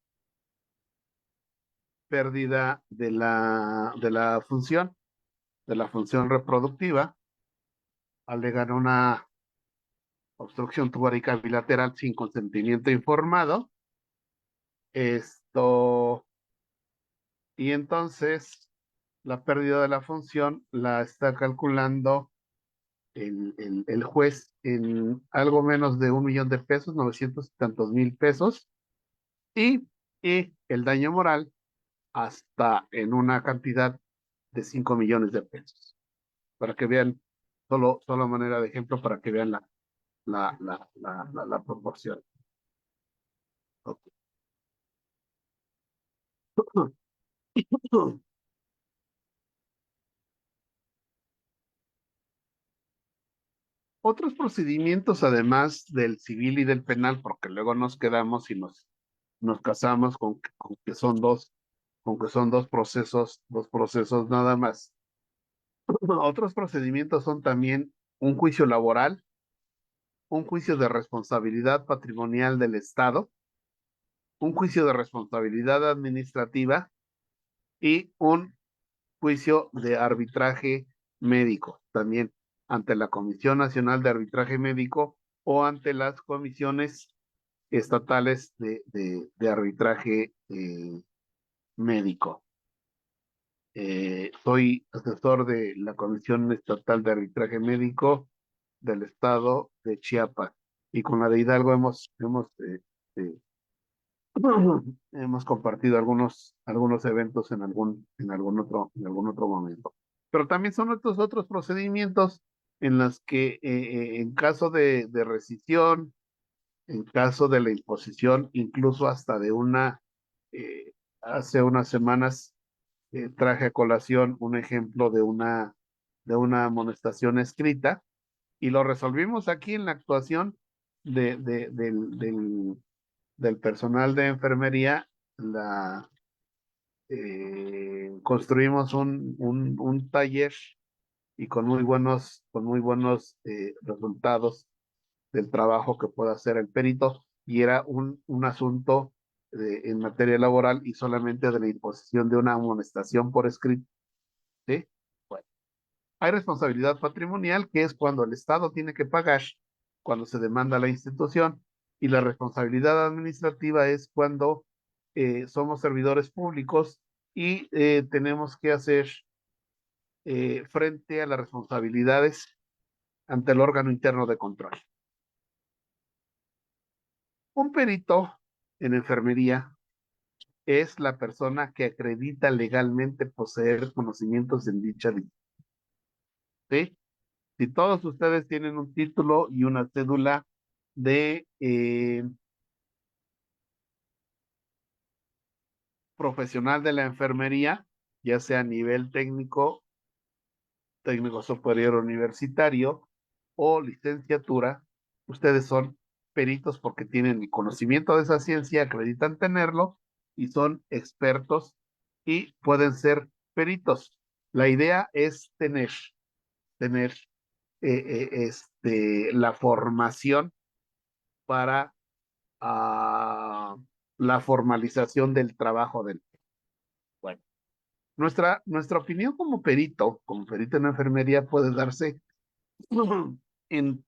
pérdida de la función reproductiva, alegan una obstrucción tubárica bilateral sin consentimiento informado. Esto, y entonces la pérdida de la función la está calculando el juez en algo menos de 1 millón de pesos, 900 y tantos mil pesos, y el daño moral hasta en una cantidad de 5 millones de pesos. Para que vean, solo manera de ejemplo, para que vean la proporción. Okay. Otros procedimientos, además del civil y del penal, porque luego nos quedamos y nos casamos con que son dos procesos nada más. Otros procedimientos son también un juicio laboral, un juicio de responsabilidad patrimonial del Estado, un juicio de responsabilidad administrativa y un juicio de arbitraje médico, también ante la Comisión Nacional de Arbitraje Médico o ante las comisiones estatales de arbitraje médico. Soy asesor de la Comisión Estatal de Arbitraje Médico del Estado de Chiapas, y con la de Hidalgo hemos compartido algunos eventos en algún otro momento. Pero también son estos otros procedimientos en los que en caso de rescisión, en caso de la imposición, incluso hasta hace unas semanas traje a colación un ejemplo de una amonestación escrita, y lo resolvimos aquí en la actuación del personal de enfermería. Construimos un taller, y con muy buenos resultados del trabajo que puede hacer el perito, y era un asunto en materia laboral y solamente de la imposición de una amonestación por escrito. ¿Sí? Bueno, hay responsabilidad patrimonial, que es cuando el Estado tiene que pagar, cuando se demanda a la institución, y la responsabilidad administrativa es cuando somos servidores públicos y tenemos que hacer frente a las responsabilidades ante el órgano interno de control. Un perito en enfermería es la persona que acredita legalmente poseer conocimientos en dicha disciplina. ¿Sí? Si todos ustedes tienen un título y una cédula de profesional de la enfermería, ya sea a nivel técnico superior universitario o licenciatura, ustedes son peritos porque tienen el conocimiento de esa ciencia, acreditan tenerlo y son expertos y pueden ser peritos. La idea es tener la formación para la formalización del trabajo del. Bueno, nuestra opinión como perito en enfermería, puede darse en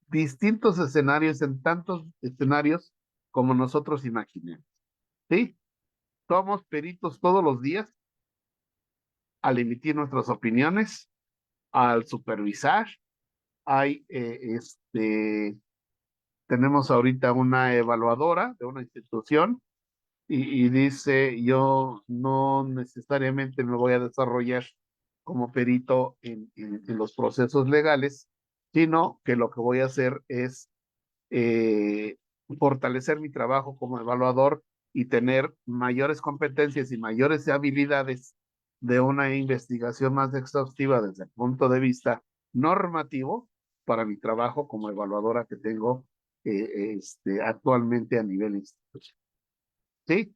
distintos escenarios, en tantos escenarios como nosotros imaginemos. ¿Sí? Somos peritos todos los días al emitir nuestras opiniones, al supervisar. Tenemos ahorita una evaluadora de una institución y dice: yo no necesariamente me voy a desarrollar como perito en los procesos legales, sino que lo que voy a hacer es fortalecer mi trabajo como evaluador y tener mayores competencias y mayores habilidades de una investigación más exhaustiva desde el punto de vista normativo para mi trabajo como evaluadora que tengo actualmente a nivel institucional. ¿Sí?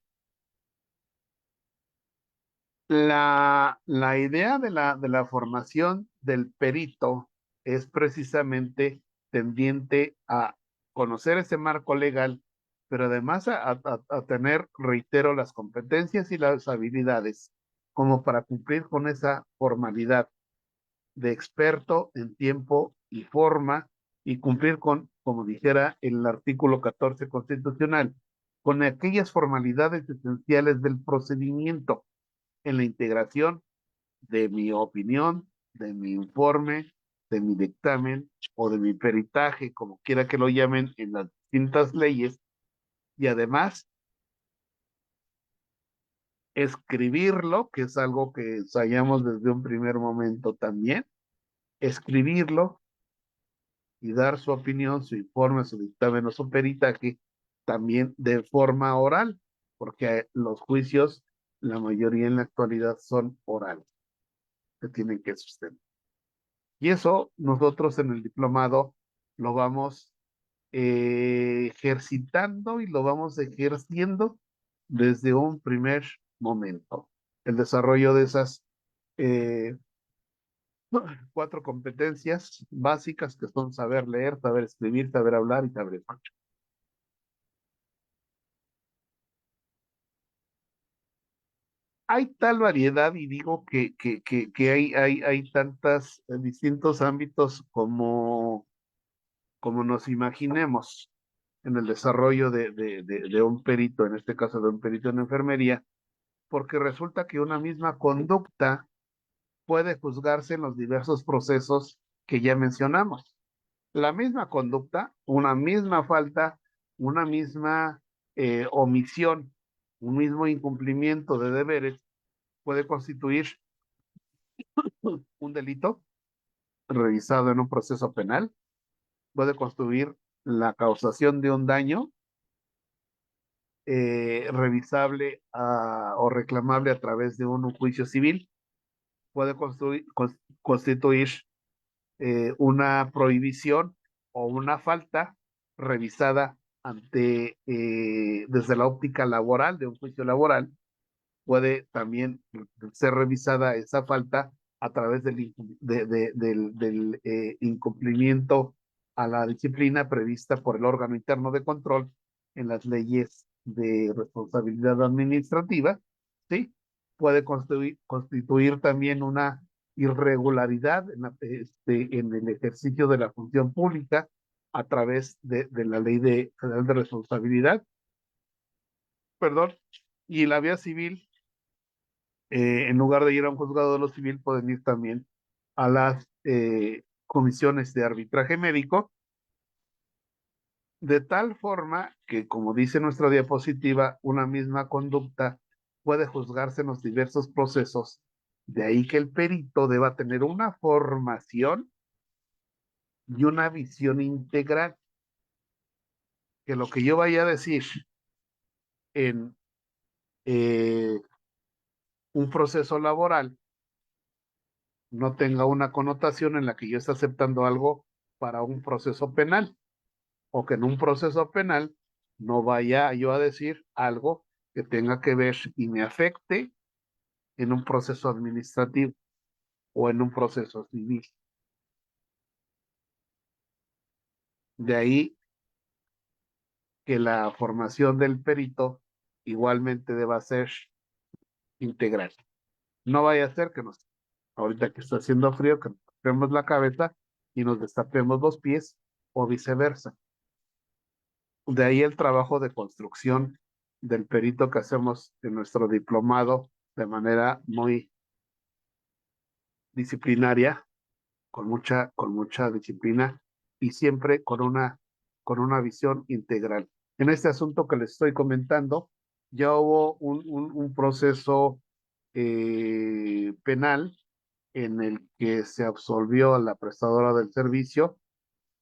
La idea de la formación del perito es precisamente tendiente a conocer ese marco legal, pero además a tener, reitero, las competencias y las habilidades como para cumplir con esa formalidad de experto en tiempo y forma, y cumplir con, como dijera el artículo 14 constitucional, con aquellas formalidades esenciales del procedimiento en la integración de mi opinión, de mi informe, de mi dictamen o de mi peritaje, como quiera que lo llamen, en las distintas leyes, y además escribirlo, que es algo que ensayamos desde un primer momento también, escribirlo y dar su opinión, su informe, su dictamen o su peritaje también de forma oral, porque los juicios, la mayoría en la actualidad son orales, que tienen que sustentar. Y eso nosotros en el diplomado lo vamos ejercitando y lo vamos ejerciendo desde un primer momento. El desarrollo de esas eh, 4 competencias básicas que son saber leer, saber escribir, saber hablar y saber escuchar. Hay tal variedad y digo que hay tantos distintos ámbitos como nos imaginemos en el desarrollo de un perito, en este caso de un perito en enfermería, porque resulta que una misma conducta puede juzgarse en los diversos procesos que ya mencionamos. La misma conducta, una misma falta, una misma omisión, un mismo incumplimiento de deberes puede constituir un delito revisado en un proceso penal, puede constituir la causación de un daño revisable o reclamable a través de un juicio civil, puede constituir una prohibición o una falta revisada desde la óptica laboral de un juicio laboral, puede también ser revisada esa falta a través del incumplimiento a la disciplina prevista por el órgano interno de control en las leyes de responsabilidad administrativa, ¿sí? Puede constituir también una irregularidad en el ejercicio de la función pública a través de la ley federal de responsabilidad, perdón, y la vía civil, en lugar de ir a un juzgado de lo civil, pueden ir también a las comisiones de arbitraje médico, de tal forma que, como dice nuestra diapositiva, una misma conducta puede juzgarse en los diversos procesos, de ahí que el perito deba tener una formación y una visión integral, que lo que yo vaya a decir en un proceso laboral no tenga una connotación en la que yo esté aceptando algo para un proceso penal, o que en un proceso penal no vaya yo a decir algo que tenga que ver y me afecte en un proceso administrativo o en un proceso civil. De ahí que la formación del perito igualmente deba ser integral. No vaya a ser que ahorita que está haciendo frío, que nos tapemos la cabeza y nos destapemos los pies o viceversa. De ahí el trabajo de construcción del perito que hacemos en nuestro diplomado de manera muy disciplinaria, con mucha disciplina y siempre con una visión integral. En este asunto que les estoy comentando, ya hubo un proceso penal en el que se absolvió a la prestadora del servicio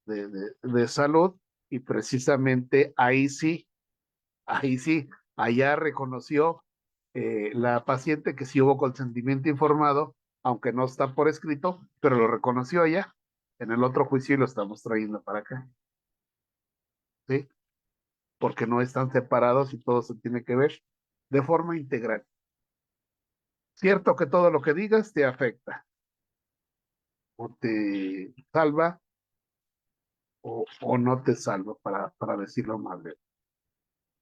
de salud, y precisamente ahí sí, allá reconoció la paciente que sí hubo consentimiento informado, aunque no está por escrito, pero lo reconoció allá en el otro juicio y lo estamos trayendo para acá, ¿sí? Porque no están separados y todo se tiene que ver de forma integral. Cierto que todo lo que digas te afecta, o te salva, o no te salva, para decirlo más bien.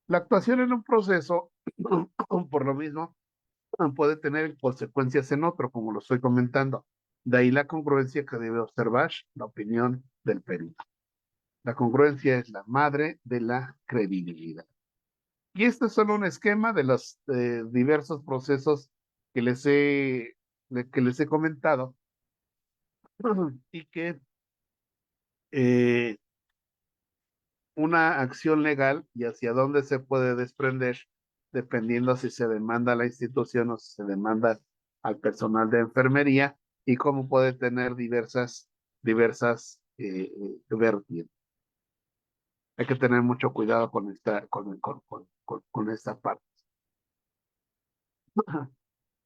La actuación en un proceso, por lo mismo, puede tener consecuencias en otro, como lo estoy comentando. De ahí la congruencia que debe observar la opinión del perito. La congruencia es la madre de la credibilidad. Y este es solo un esquema de los diversos procesos que les he comentado, y que eh, una acción legal y hacia dónde se puede desprender, dependiendo si se demanda a la institución o si se demanda al personal de enfermería y cómo puede tener diversas vertientes. Hay que tener mucho cuidado con esta parte.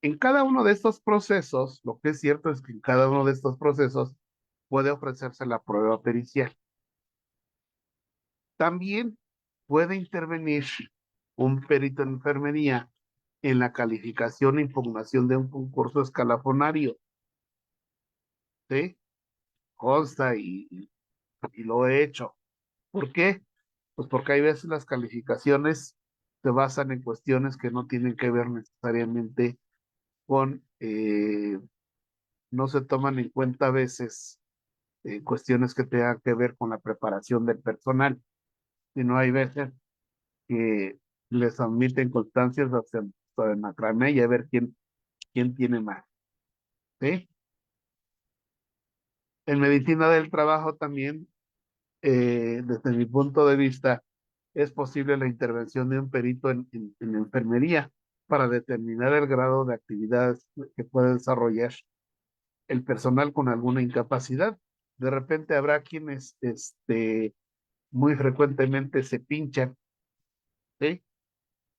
En cada uno de estos procesos, lo que es cierto es que en cada uno de estos procesos puede ofrecerse la prueba pericial. También puede intervenir un perito en enfermería en la calificación e impugnación de un concurso escalafonario. ¿Sí? Consta y lo he hecho. ¿Por qué? Pues porque hay veces las calificaciones se basan en cuestiones que no tienen que ver necesariamente con, no se toman en cuenta a veces cuestiones que tengan que ver con la preparación del personal, sino hay veces que les admiten constancias hasta en macramé y a ver quién tiene más. ¿Sí? En medicina del trabajo también, desde mi punto de vista, es posible la intervención de un perito en enfermería para determinar el grado de actividades que puede desarrollar el personal con alguna incapacidad. De repente habrá quienes muy frecuentemente se pinchan, ¿sí?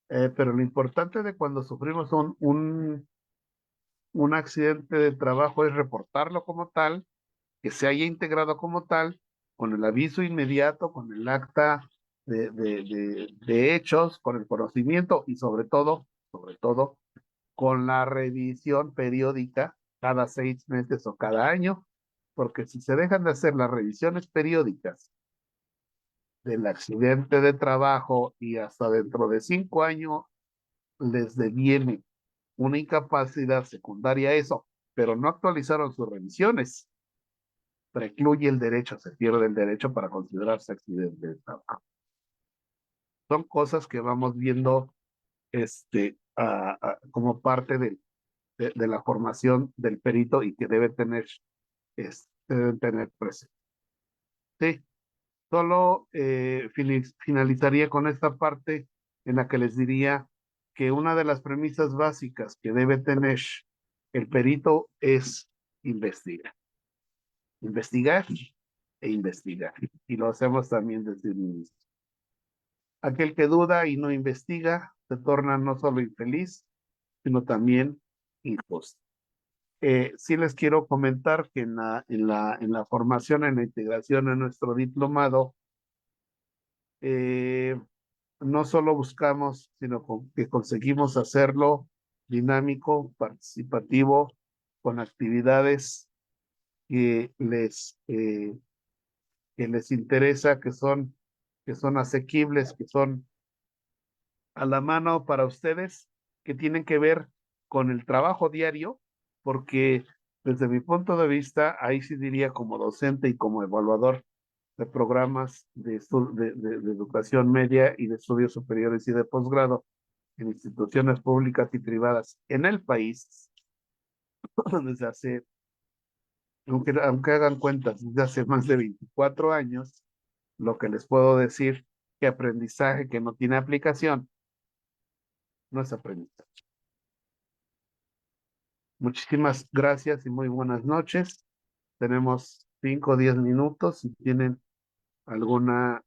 Pero lo importante de cuando sufrimos un accidente de trabajo es reportarlo como tal, que se haya integrado como tal, con el aviso inmediato, con el acta de hechos, con el conocimiento y sobre todo, con la revisión periódica cada 6 meses o cada año, porque si se dejan de hacer las revisiones periódicas del accidente de trabajo y hasta dentro de 5 años les deviene una incapacidad secundaria a eso, pero no actualizaron sus revisiones, precluye el derecho, se pierde el derecho para considerarse accidente de trabajo. Son cosas que vamos viendo como parte de la formación del perito y que deben tener presente. Sí, solo finalizaría con esta parte en la que les diría que una de las premisas básicas que debe tener el perito es investigar. Investigar e investigar. Y lo hacemos también desde el inicio. Aquel que duda y no investiga se torna no solo infeliz, sino también injusto. Sí les quiero comentar que en la formación, en la integración en nuestro diplomado, no solo buscamos, sino que conseguimos hacerlo dinámico, participativo, con actividades que les interesa, que son asequibles, que son a la mano para ustedes, que tienen que ver con el trabajo diario, porque desde mi punto de vista, ahí sí diría como docente y como evaluador de programas de educación media y de estudios superiores y de posgrado en instituciones públicas y privadas en el país, desde hace, aunque hagan cuentas, desde hace más de 24 años, lo que les puedo decir que aprendizaje que no tiene aplicación no es aprendizaje. Muchísimas gracias y muy buenas noches. Tenemos 5 o 10 minutos. Si tienen alguna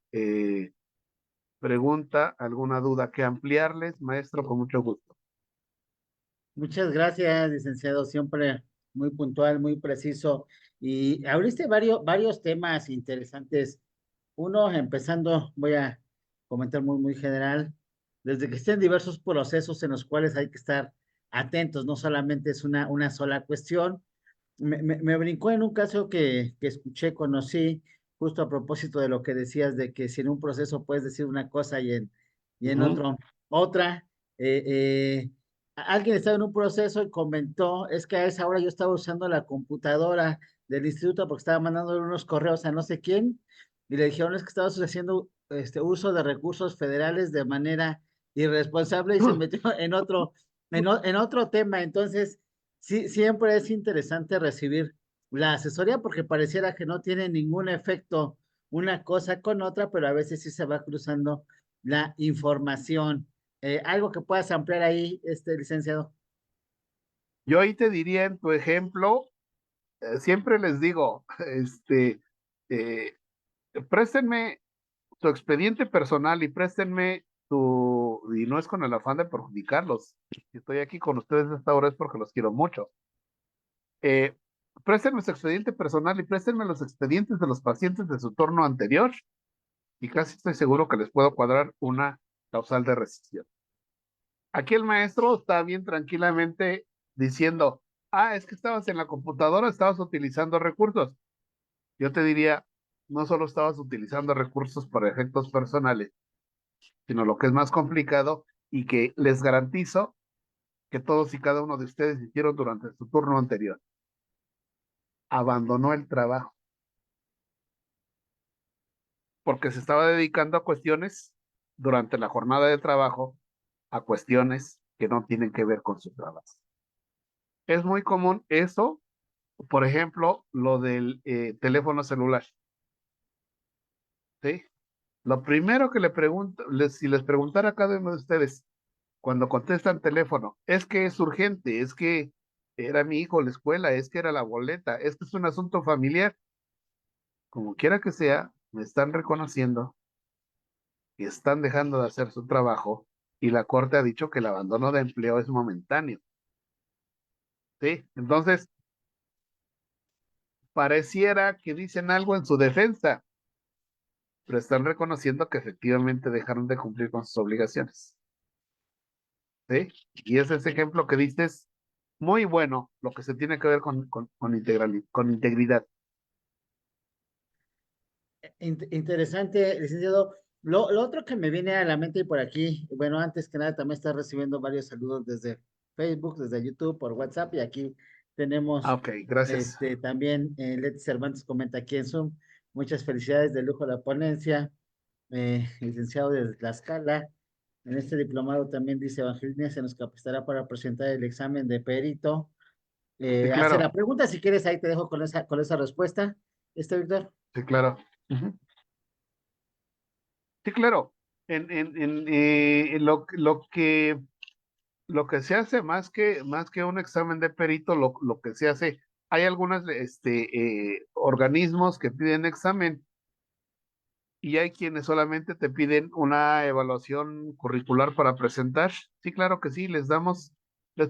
pregunta, alguna duda que ampliarles, maestro, con mucho gusto. Muchas gracias, licenciado, siempre muy puntual, muy preciso. Y abriste varios temas interesantes. Uno, empezando, voy a comentar muy general, desde que estén diversos procesos en los cuales hay que estar atentos, no solamente es una sola cuestión. Me brincó en un caso que escuché, conocí, justo a propósito de lo que decías, de que si en un proceso puedes decir una cosa y en Ujú. otro otra. eh, eh, Alguien estaba en un proceso y comentó, es que a esa hora yo estaba usando la computadora del instituto porque estaba mandando unos correos a no sé quién, y le dijeron es que estabas haciendo uso de recursos federales de manera irresponsable y se metió en otro tema. Entonces, sí, siempre es interesante recibir la asesoría, porque pareciera que no tiene ningún efecto una cosa con otra, pero a veces sí se va cruzando la información. Algo que puedas ampliar ahí, licenciado. Yo ahí te diría en tu ejemplo, siempre les digo, eh, préstenme tu expediente personal y préstenme y no es con el afán de perjudicarlos. Si estoy aquí con ustedes a esta hora es porque los quiero mucho. Eh, Préstenme su expediente personal y préstenme los expedientes de los pacientes de su turno anterior y casi estoy seguro que les puedo cuadrar una causal de rescisión. Aquí el maestro está bien tranquilamente diciendo, es que estabas en la computadora, estabas utilizando recursos. Yo te diría, no solo estabas utilizando recursos para efectos personales, sino lo que es más complicado y que les garantizo que todos y cada uno de ustedes hicieron durante su turno anterior. Abandonó el trabajo porque se estaba dedicando a cuestiones durante la jornada de trabajo, a cuestiones que no tienen que ver con su trabajo. Es muy común eso, por ejemplo, lo del teléfono celular, ¿sí? Lo primero que le pregunto, si les preguntara a cada uno de ustedes, cuando contestan teléfono, es que es urgente, es que era mi hijo la escuela, es que era la boleta, es que es un asunto familiar, como quiera que sea, me están reconociendo que están dejando de hacer su trabajo y la corte ha dicho que el abandono de empleo es momentáneo, ¿sí? Entonces, pareciera que dicen algo en su defensa, pero están reconociendo que efectivamente dejaron de cumplir con sus obligaciones, ¿sí? Y ese es ese ejemplo que dices, muy bueno, lo que se tiene que ver con integridad. Interesante, licenciado. Lo otro que me viene a la mente y por aquí, bueno, antes que nada también está recibiendo varios saludos desde Facebook, desde YouTube, por WhatsApp y aquí tenemos Ok, gracias. también Leti Cervantes comenta aquí en Zoom. Muchas felicidades de lujo a la ponencia, licenciado de Tlaxcala. En este diplomado también dice Evangelina se nos capacitará para presentar el examen de perito. Sí, Hace la claro, pregunta, si quieres, ahí te dejo con esa respuesta, Víctor. sí, claro. Ujú. Sí, claro. Lo que se hace más que un examen de perito, lo que se hace, hay algunos organismos que piden examen y hay quienes solamente te piden una evaluación curricular para presentar. Sí, claro que sí, les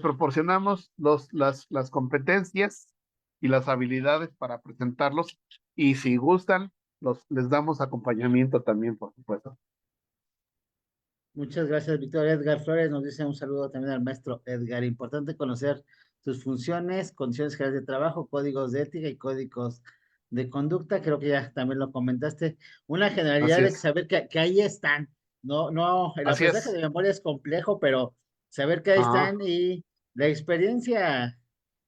proporcionamos las competencias y las habilidades para presentarlos y si gustan, les damos acompañamiento también, por supuesto. Muchas gracias, Víctor. Edgar Flores nos dice un saludo también al maestro Edgar. Importante conocer sus funciones, condiciones generales de trabajo, códigos de ética y códigos de conducta. Creo que ya también lo comentaste. Una generalidad Así de es, saber que ahí están. No, no, el así aprendizaje es. de memoria es complejo, pero saber que ahí Ajá, están y la experiencia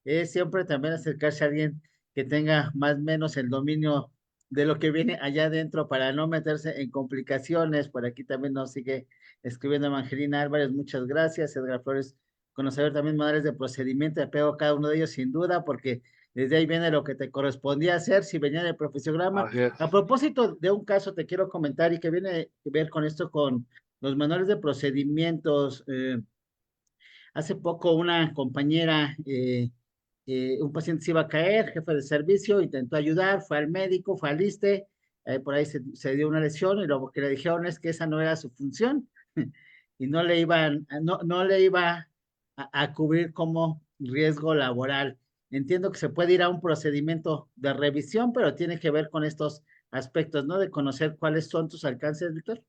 es siempre también acercarse a alguien que tenga más o menos el dominio de lo que viene allá adentro para no meterse en complicaciones. Por aquí también nos sigue escribiendo Evangelina Álvarez, muchas gracias. Edgar Flores, conocer también manuales de procedimiento, apego a cada uno de ellos sin duda, porque desde ahí viene lo que te correspondía hacer si venía del profesionograma. así es. A propósito de un caso, te quiero comentar y que viene a ver con esto, con los manuales de procedimientos. Hace poco una compañera, un paciente se iba a caer, jefe de servicio, intentó ayudar, fue al médico, fue al ISSSTE, por ahí se dio una lesión y lo que le dijeron es que esa no era su función y no le iba a cubrir como riesgo laboral. Entiendo que se puede ir a un procedimiento de revisión, pero tiene que ver con estos aspectos, ¿no? De conocer cuáles son tus alcances, Víctor.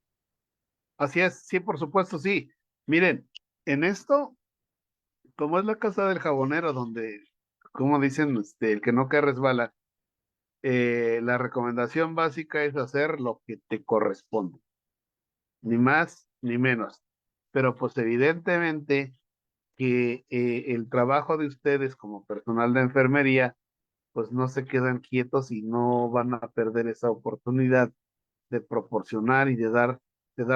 Así es, sí, por supuesto, sí. Miren, en esto, como es la casa del jabonero, donde, como dicen, el que no cae resbala, la recomendación básica es hacer lo que te corresponde, ni más ni menos. Pero pues evidentemente que el trabajo de ustedes como personal de enfermería, pues no se quedan quietos y no van a perder esa oportunidad de proporcionar y de dar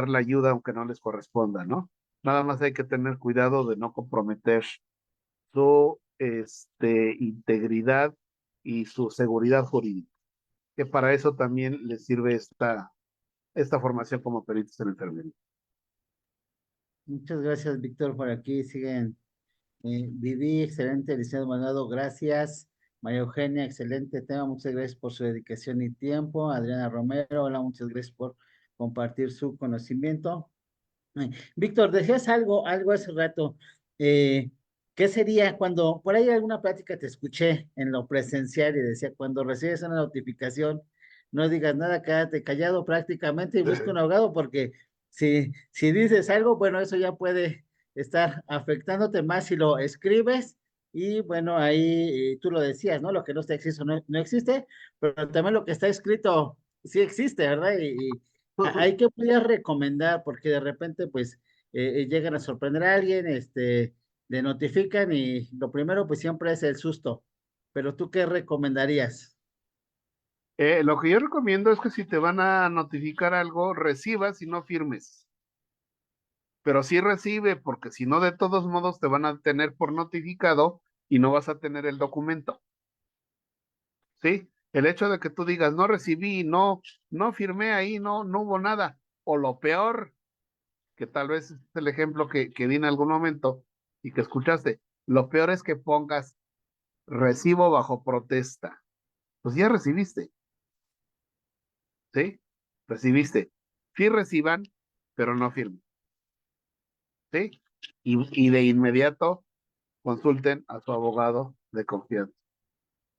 la ayuda aunque no les corresponda, ¿no? Nada más hay que tener cuidado de no comprometer su integridad y su seguridad jurídica, que para eso también les sirve esta formación como peritos en enfermería. Muchas gracias, Víctor, por aquí siguen. Viví, excelente, licenciado Maldonado, gracias. María Eugenia, excelente tema, muchas gracias por su dedicación y tiempo. Adriana Romero, hola, muchas gracias por compartir su conocimiento. Víctor, decías algo hace rato. eh, ¿Qué sería cuando, por ahí alguna plática te escuché en lo presencial y decía, cuando recibes una notificación, no digas nada, quédate callado prácticamente y busca un abogado porque si dices algo, bueno, eso ya puede estar afectándote más si lo escribes y bueno, ahí tú lo decías, ¿no? Lo que no está escrito no existe, pero también lo que está escrito sí existe, ¿verdad? ¿Hay que podrías recomendar? Porque de repente, pues, llegan a sorprender a alguien, le notifican y lo primero, pues, siempre es el susto. Pero ¿tú qué recomendarías? Lo que yo recomiendo es que si te van a notificar algo, recibas y no firmes. Pero sí recibe, porque si no, de todos modos te van a tener por notificado y no vas a tener el documento. ¿Sí? El hecho de que tú digas, no recibí, no firmé ahí, no hubo nada. O lo peor, que tal vez es el ejemplo que di en algún momento y que escuchaste, lo peor es que pongas recibo bajo protesta. Pues ya recibiste, ¿sí? Recibiste. Sí reciban, pero no firmen, ¿sí? Y de inmediato consulten a su abogado de confianza.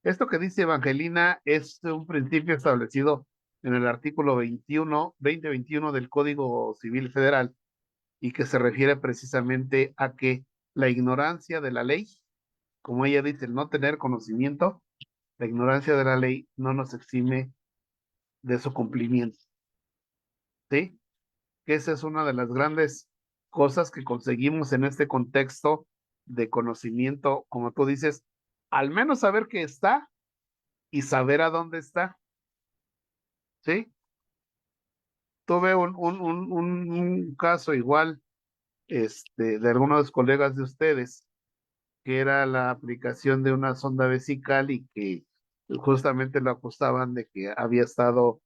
Esto que dice Evangelina es un principio establecido en el artículo 2021 del Código Civil Federal y que se refiere precisamente a que la ignorancia de la ley, como ella dice, el no tener conocimiento, la ignorancia de la ley no nos exime de su cumplimiento, ¿sí? Que esa es una de las grandes cosas que conseguimos en este contexto de conocimiento, como tú dices, al menos saber que está y saber a dónde está, ¿sí? Tuve un caso igual, de algunos de los colegas de ustedes, que era la aplicación de una sonda vesical y que justamente lo acusaban de que había estado,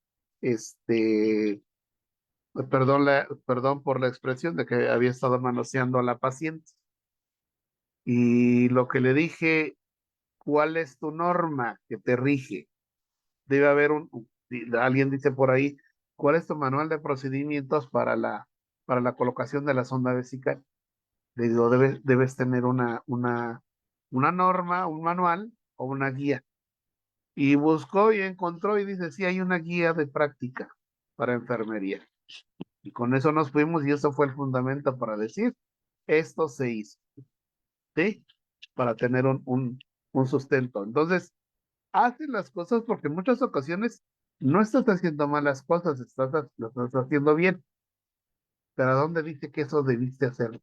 perdón por la expresión, de que había estado manoseando a la paciente. Y lo que le dije, ¿cuál es tu norma que te rige? Debe haber alguien dice por ahí, ¿cuál es tu manual de procedimientos para la colocación de la sonda vesical? Le digo, debes tener una norma, un manual o una guía. Y buscó y encontró y dice, sí, hay una guía de práctica para enfermería. Y con eso nos fuimos y eso fue el fundamento para decir, esto se hizo, ¿sí? Para tener un sustento. Entonces, haces las cosas porque en muchas ocasiones no estás haciendo malas cosas, lo estás haciendo bien. Pero ¿a dónde dice que eso debiste hacer?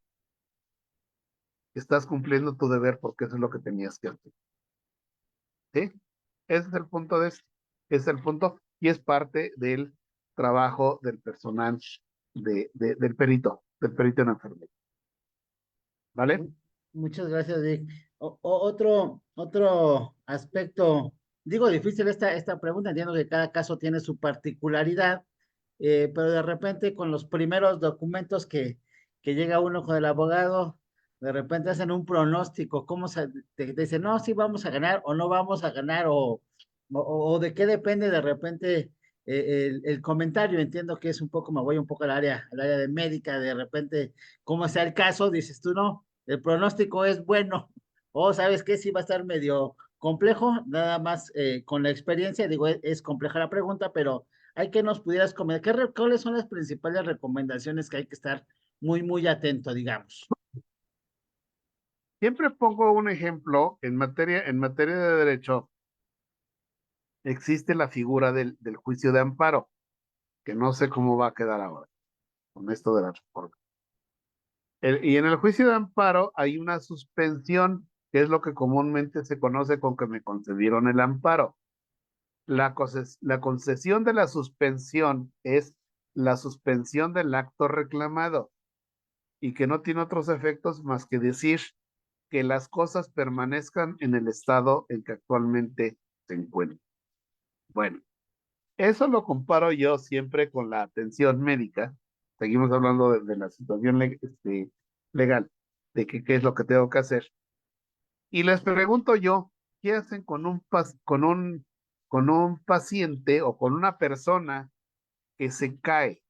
Estás cumpliendo tu deber porque eso es lo que tenías que hacer. ¿Sí? Ese es el punto de esto. Ese es el punto y es parte del trabajo del personal del perito en enfermería. ¿Vale? Mu- Muchas gracias, Vic. Otro aspecto, digo, difícil esta pregunta, entiendo que cada caso tiene su particularidad, pero de repente con los primeros documentos que llega uno con el abogado, de repente hacen un pronóstico, te dicen, no, sí vamos a ganar o no vamos a ganar, o de qué depende de repente el comentario, entiendo que es un poco, me voy un poco al área de médica, de repente, como sea el caso, dices tú, no, el pronóstico es bueno, o sabes que sí va a estar medio complejo, nada más con la experiencia, digo, es compleja la pregunta, pero hay que nos pudieras comentar, ¿cuáles son las principales recomendaciones que hay que estar muy atento, digamos? Siempre pongo un ejemplo en materia de derecho, existe la figura del juicio de amparo, que no sé cómo va a quedar ahora con esto de la reforma. Y en el juicio de amparo hay una suspensión, que es lo que comúnmente se conoce con que me concedieron el amparo. La concesión de la suspensión es la suspensión del acto reclamado y que no tiene otros efectos más que decir que las cosas permanezcan en el estado en que actualmente se encuentre. Bueno, eso lo comparo yo siempre con la atención médica. Seguimos hablando de la situación legal, de qué es lo que tengo que hacer. Y les pregunto yo, ¿qué hacen con un paciente o con una persona que se cae?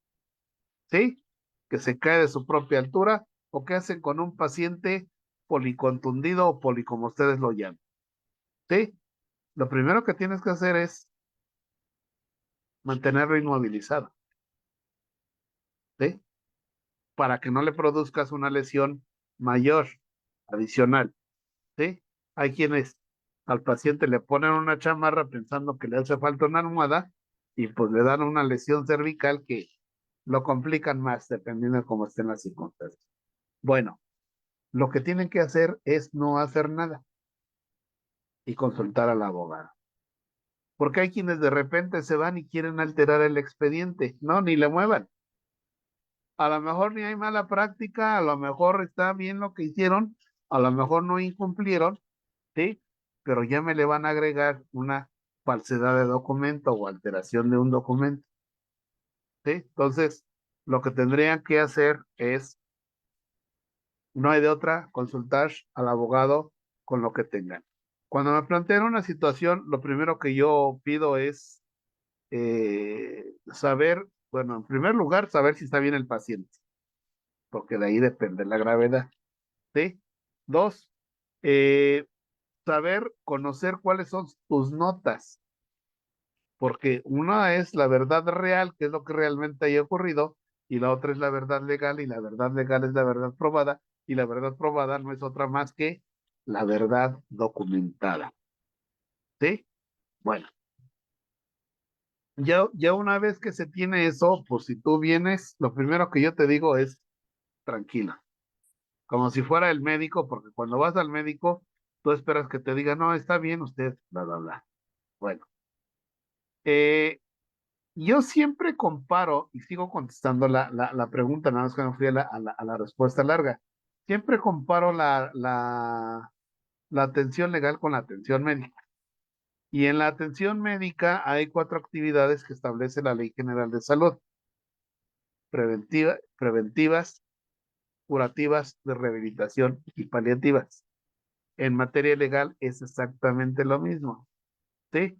¿Sí? Que se cae de su propia altura, o qué hacen con un paciente policontundido o poli, como ustedes lo llaman. ¿Sí? Lo primero que tienes que hacer es mantenerlo inmovilizado. ¿Sí? Para que no le produzcas una lesión mayor, adicional. ¿Sí? Hay quienes al paciente le ponen una chamarra pensando que le hace falta una almohada y pues le dan una lesión cervical que lo complican más dependiendo de cómo estén las circunstancias. Bueno, lo que tienen que hacer es no hacer nada y consultar al abogado. Porque hay quienes de repente se van y quieren alterar el expediente. No, ni le muevan. A lo mejor ni hay mala práctica, a lo mejor está bien lo que hicieron, a lo mejor no incumplieron, ¿sí? Pero ya me le van a agregar una falsedad de documento o alteración de un documento, ¿sí? Entonces, lo que tendrían que hacer es, no hay de otra, consultar al abogado con lo que tengan. Cuando me plantean una situación, lo primero que yo pido es saber, bueno, en primer lugar, saber si está bien el paciente, porque de ahí depende la gravedad, ¿sí? Dos, eh, saber, conocer cuáles son tus notas, porque una es la verdad real, que es lo que realmente haya ocurrido, y la otra es la verdad legal, y la verdad legal es la verdad probada, y la verdad probada no es otra más que la verdad documentada, ¿sí? Bueno, ya una vez que se tiene eso, pues si tú vienes, lo primero que yo te digo es tranquilo, como si fuera el médico, porque cuando vas al médico, tú esperas que te diga, no, está bien usted, bla, bla, bla. Bueno, eh, yo siempre comparo, y sigo contestando la pregunta, nada más que no fui a la respuesta larga. Siempre comparo la atención legal con la atención médica. Y en la atención médica hay cuatro actividades que establece la Ley General de Salud: preventivas, curativas, de rehabilitación y paliativas. En materia legal es exactamente lo mismo, ¿sí?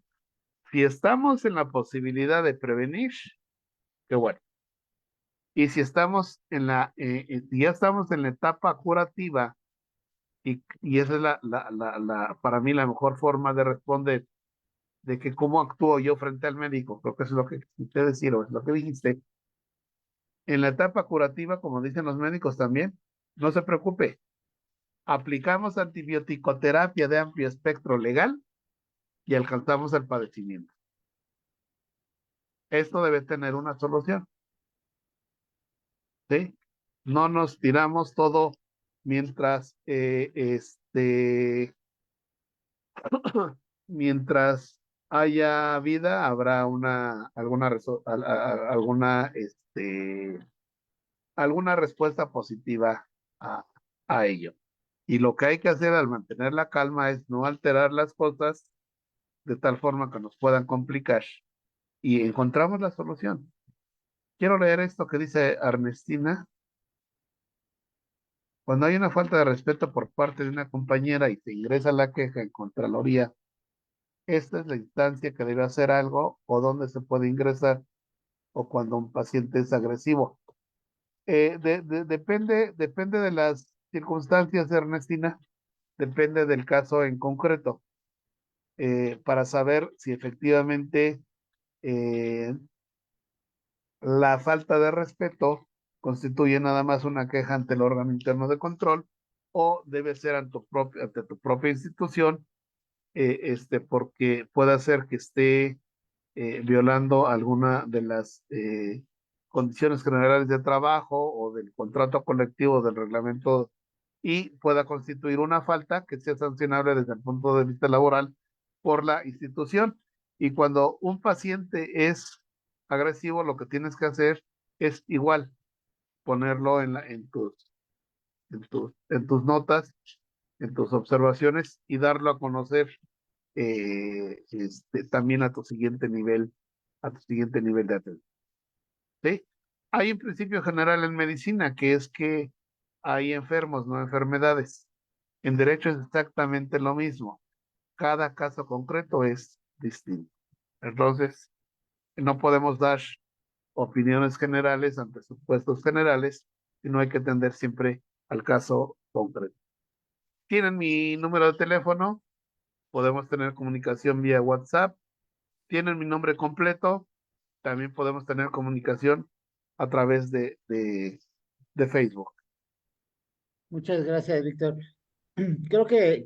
Si estamos en la posibilidad de prevenir, qué bueno. Y si estamos ya estamos en la etapa curativa, y esa es para mí la mejor forma de responder, de que cómo actúo yo frente al médico, creo que es lo que quise decir, o es lo que dijiste. En la etapa curativa, como dicen los médicos también, no se preocupe, aplicamos antibioticoterapia de amplio espectro legal y alcanzamos el padecimiento. Esto debe tener una solución, ¿sí? No nos tiramos todo mientras, mientras haya vida, habrá alguna respuesta positiva a, a ello. Y lo que hay que hacer al mantener la calma es no alterar las cosas de tal forma que nos puedan complicar y encontramos la solución. Quiero leer esto que dice Ernestina. Cuando hay una falta de respeto por parte de una compañera y se ingresa la queja en Contraloría, esta es la instancia que debe hacer algo o dónde se puede ingresar, o cuando un paciente es agresivo. Depende de las circunstancias, Ernestina, depende del caso en concreto, para saber si efectivamente eh, la falta de respeto constituye nada más una queja ante el órgano interno de control, o debe ser ante tu propia institución, porque puede ser que esté violando alguna de las condiciones generales de trabajo o del contrato colectivo, del reglamento, y pueda constituir una falta que sea sancionable desde el punto de vista laboral por la institución. Y cuando un paciente es agresivo, lo que tienes que hacer es igual ponerlo en tus notas, en tus observaciones, y darlo a conocer también a tu siguiente nivel de atención. ¿Sí? Hay un principio general en medicina que es que hay enfermos, no enfermedades. En derecho es exactamente lo mismo. Cada caso concreto es distinto. Entonces, no podemos dar opiniones generales ante supuestos generales, sino hay que atender siempre al caso concreto. Tienen mi número de teléfono, podemos tener comunicación vía WhatsApp, tienen mi nombre completo, también podemos tener comunicación a través de Facebook. Muchas gracias, Víctor. Creo que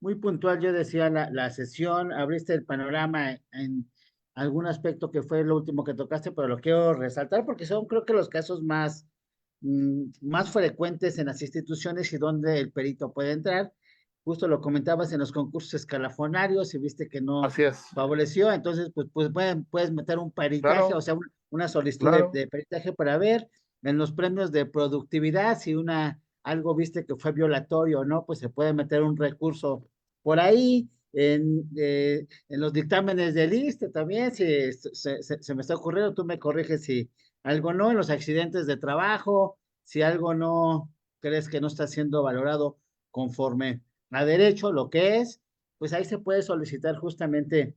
muy puntual. Yo decía la sesión, abriste el panorama en algún aspecto que fue lo último que tocaste, pero lo quiero resaltar porque son, creo que los casos más frecuentes en las instituciones y donde el perito puede entrar. Justo lo comentabas en los concursos escalafonarios y viste que no Así es. favoreció, entonces pues puedes meter un peritaje, o Claro, sea, una solicitud claro. de peritaje para ver en los premios de productividad si algo viste que fue violatorio, ¿no? Pues se puede meter un recurso por ahí. En los dictámenes del ISSSTE también, si se me está ocurriendo, tú me corriges si algo no, en los accidentes de trabajo, si algo no crees que no está siendo valorado conforme a derecho, lo que es, pues ahí se puede solicitar justamente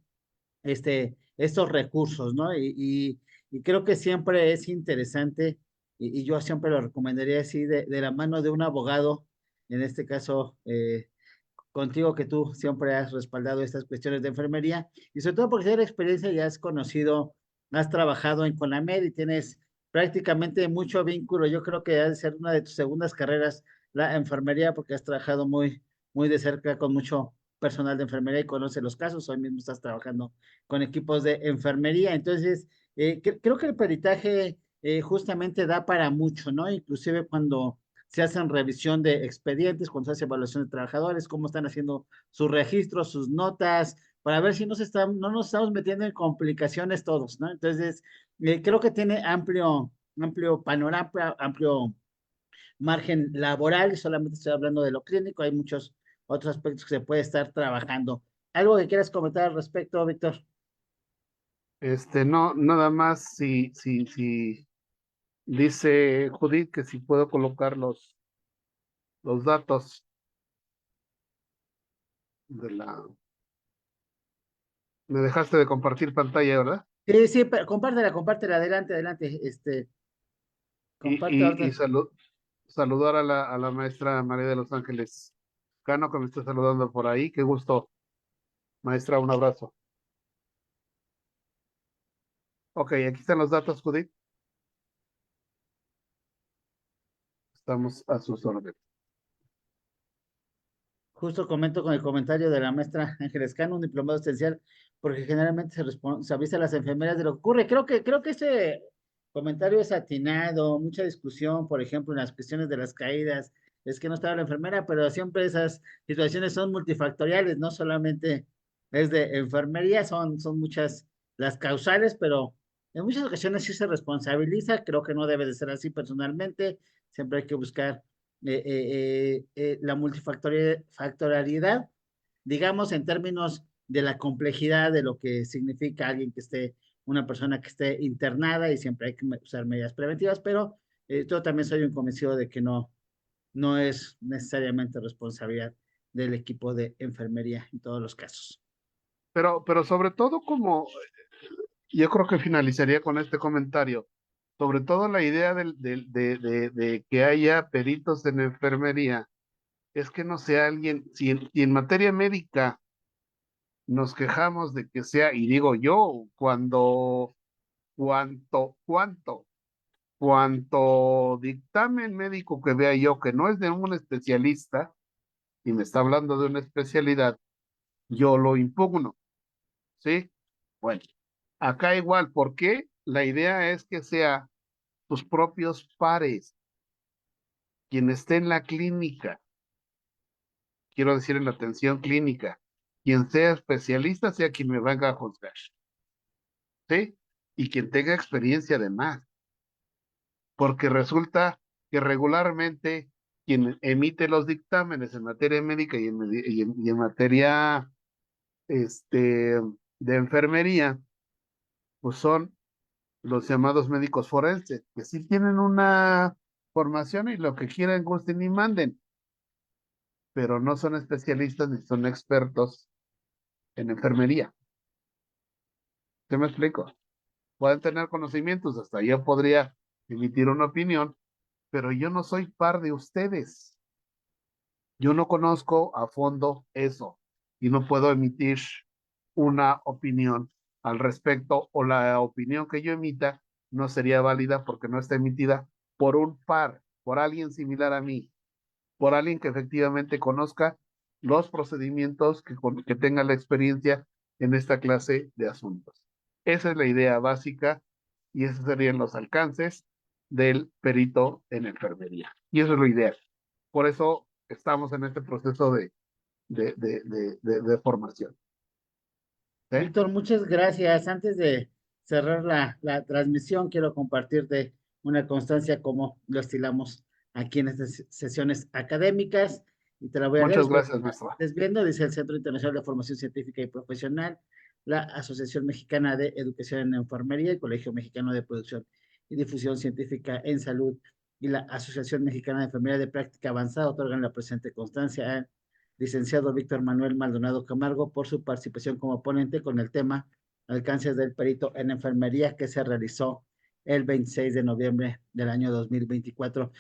estos recursos, ¿no? Y creo que siempre es interesante, y yo siempre lo recomendaría así, de la mano de un abogado, en este caso, contigo que tú siempre has respaldado estas cuestiones de enfermería y sobre todo porque tienes experiencia y has conocido, has trabajado en CONAMED y tienes prácticamente mucho vínculo. Yo creo que ha de ser una de tus segundas carreras la enfermería porque has trabajado muy de cerca con mucho personal de enfermería y conoce los casos. Hoy mismo estás trabajando con equipos de enfermería. Entonces, creo que el peritaje justamente da para mucho, ¿no? Inclusive cuando se hacen revisión de expedientes, cuando se hace evaluación de trabajadores, cómo están haciendo sus registros, sus notas, para ver si no nos estamos metiendo en complicaciones todos, ¿no? Entonces, creo que tiene amplio panorama, amplio margen laboral, solamente estoy hablando de lo clínico, hay muchos otros aspectos que se puede estar trabajando. ¿Algo que quieras comentar al respecto, Víctor? No, nada más si dice Judith que si puedo colocar los datos de la. Me dejaste de compartir pantalla, ¿verdad? Sí, sí, pero compártela, adelante, comparte Y ahorita. saludar a la maestra María de los Ángeles Cano, que me está saludando por ahí. Qué gusto, maestra, un abrazo. Ok, aquí están los datos, Judith. Estamos a sus órdenes. Justo comento con el comentario de la maestra Ángeles Cano, un diplomado esencial, porque generalmente se avisa a las enfermeras de lo que ocurre. Creo que ese comentario es atinado, mucha discusión, por ejemplo, en las cuestiones de las caídas, es que no estaba la enfermera, pero siempre esas situaciones son multifactoriales, no solamente es de enfermería, son muchas las causales, pero en muchas ocasiones sí se responsabiliza, creo que no debe de ser así personalmente, siempre hay que buscar la multifactorialidad, digamos, en términos de la complejidad de lo que significa alguien que esté, una persona que esté internada y siempre hay que usar medidas preventivas, pero yo también soy un convencido de que no es necesariamente responsabilidad del equipo de enfermería en todos los casos. Pero sobre todo como, yo creo que finalizaría con este comentario, sobre todo la idea de que haya peritos en enfermería, es que no sea alguien, si en materia médica nos quejamos de que sea, y digo yo, cuanto dictamen médico que vea yo que no es de un especialista y me está hablando de una especialidad, yo lo impugno, ¿sí? Bueno, acá igual, ¿por qué? La idea es que sea tus propios pares, quien esté en la clínica, quiero decir en la atención clínica, quien sea especialista sea quien me venga a juzgar, ¿sí? Y quien tenga experiencia además, porque resulta que regularmente quien emite los dictámenes en materia médica y en materia de enfermería, pues son los llamados médicos forenses, que sí tienen una formación y lo que quieran, gusten y manden, pero no son especialistas ni son expertos en enfermería. ¿Se me explico? Pueden tener conocimientos, hasta yo podría emitir una opinión, pero yo no soy par de ustedes. Yo no conozco a fondo eso y no puedo emitir una opinión al respecto, o la opinión que yo emita no sería válida porque no está emitida por un par, por alguien similar a mí, por alguien que efectivamente conozca los procedimientos, que tenga la experiencia en esta clase de asuntos. Esa es la idea básica y esos serían los alcances del perito en enfermería. Y eso es lo ideal. Por eso estamos en este proceso de formación. ¿Sí? Víctor, muchas gracias. Antes de cerrar la transmisión, quiero compartirte una constancia como lo estilamos aquí en estas sesiones académicas y te la voy a leer. Muchas Espero gracias, que maestro. estés viendo. Dice el Centro Internacional de Formación Científica y Profesional, la Asociación Mexicana de Educación en Enfermería, el Colegio Mexicano de Producción y Difusión Científica en Salud y la Asociación Mexicana de Enfermería de Práctica Avanzada otorgan la presente constancia licenciado Víctor Manuel Maldonado Camargo, por su participación como ponente con el tema Alcances del perito en enfermería, que se realizó el 26 de noviembre del año 2024.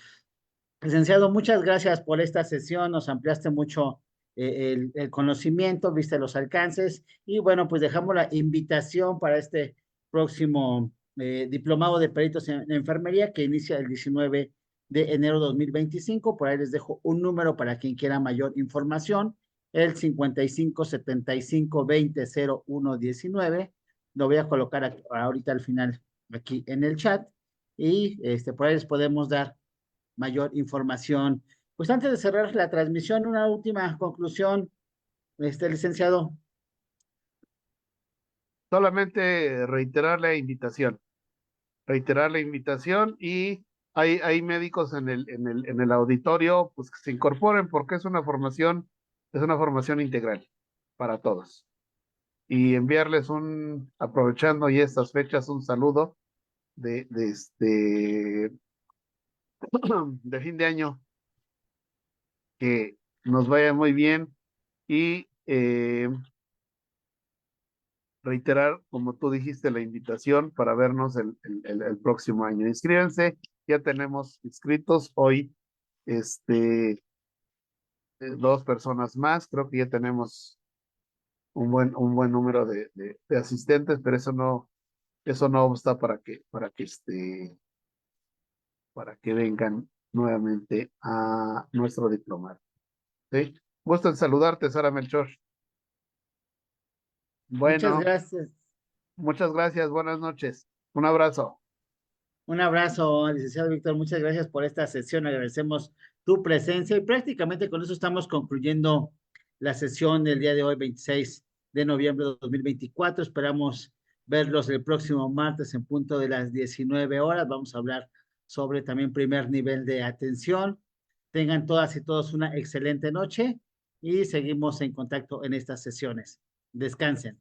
Licenciado, muchas gracias por esta sesión, nos ampliaste mucho el conocimiento, viste los alcances y bueno, pues dejamos la invitación para este próximo diplomado de peritos en enfermería que inicia el 19 de enero de 2025. Por ahí les dejo un número para quien quiera mayor información, el 55 75 20 01 19. Lo voy a colocar ahorita al final aquí en el chat y por ahí les podemos dar mayor información. Pues antes de cerrar la transmisión, una última conclusión, licenciado. Solamente reiterar la invitación y hay médicos en el auditorio, pues que se incorporen porque es una formación integral para todos. Y enviarles aprovechando ya estas fechas, un saludo de de fin de año, que nos vaya muy bien y reiterar, como tú dijiste, la invitación para vernos el próximo año. Inscríbanse, ya tenemos inscritos hoy, dos personas más, creo que ya tenemos un buen número de asistentes, pero eso no obsta para que vengan nuevamente a nuestro diplomado. ¿Sí? Gusto en saludarte, Sara Melchor. Muchas Bueno, gracias. muchas gracias, buenas noches. Un abrazo. Un abrazo, licenciado Víctor. Muchas gracias por esta sesión. Agradecemos tu presencia y prácticamente con eso estamos concluyendo la sesión del día de hoy, 26 de noviembre de 2024. Esperamos verlos el próximo martes en punto de las 19 horas. Vamos a hablar sobre también primer nivel de atención. Tengan todas y todos una excelente noche y seguimos en contacto en estas sesiones. Descansen.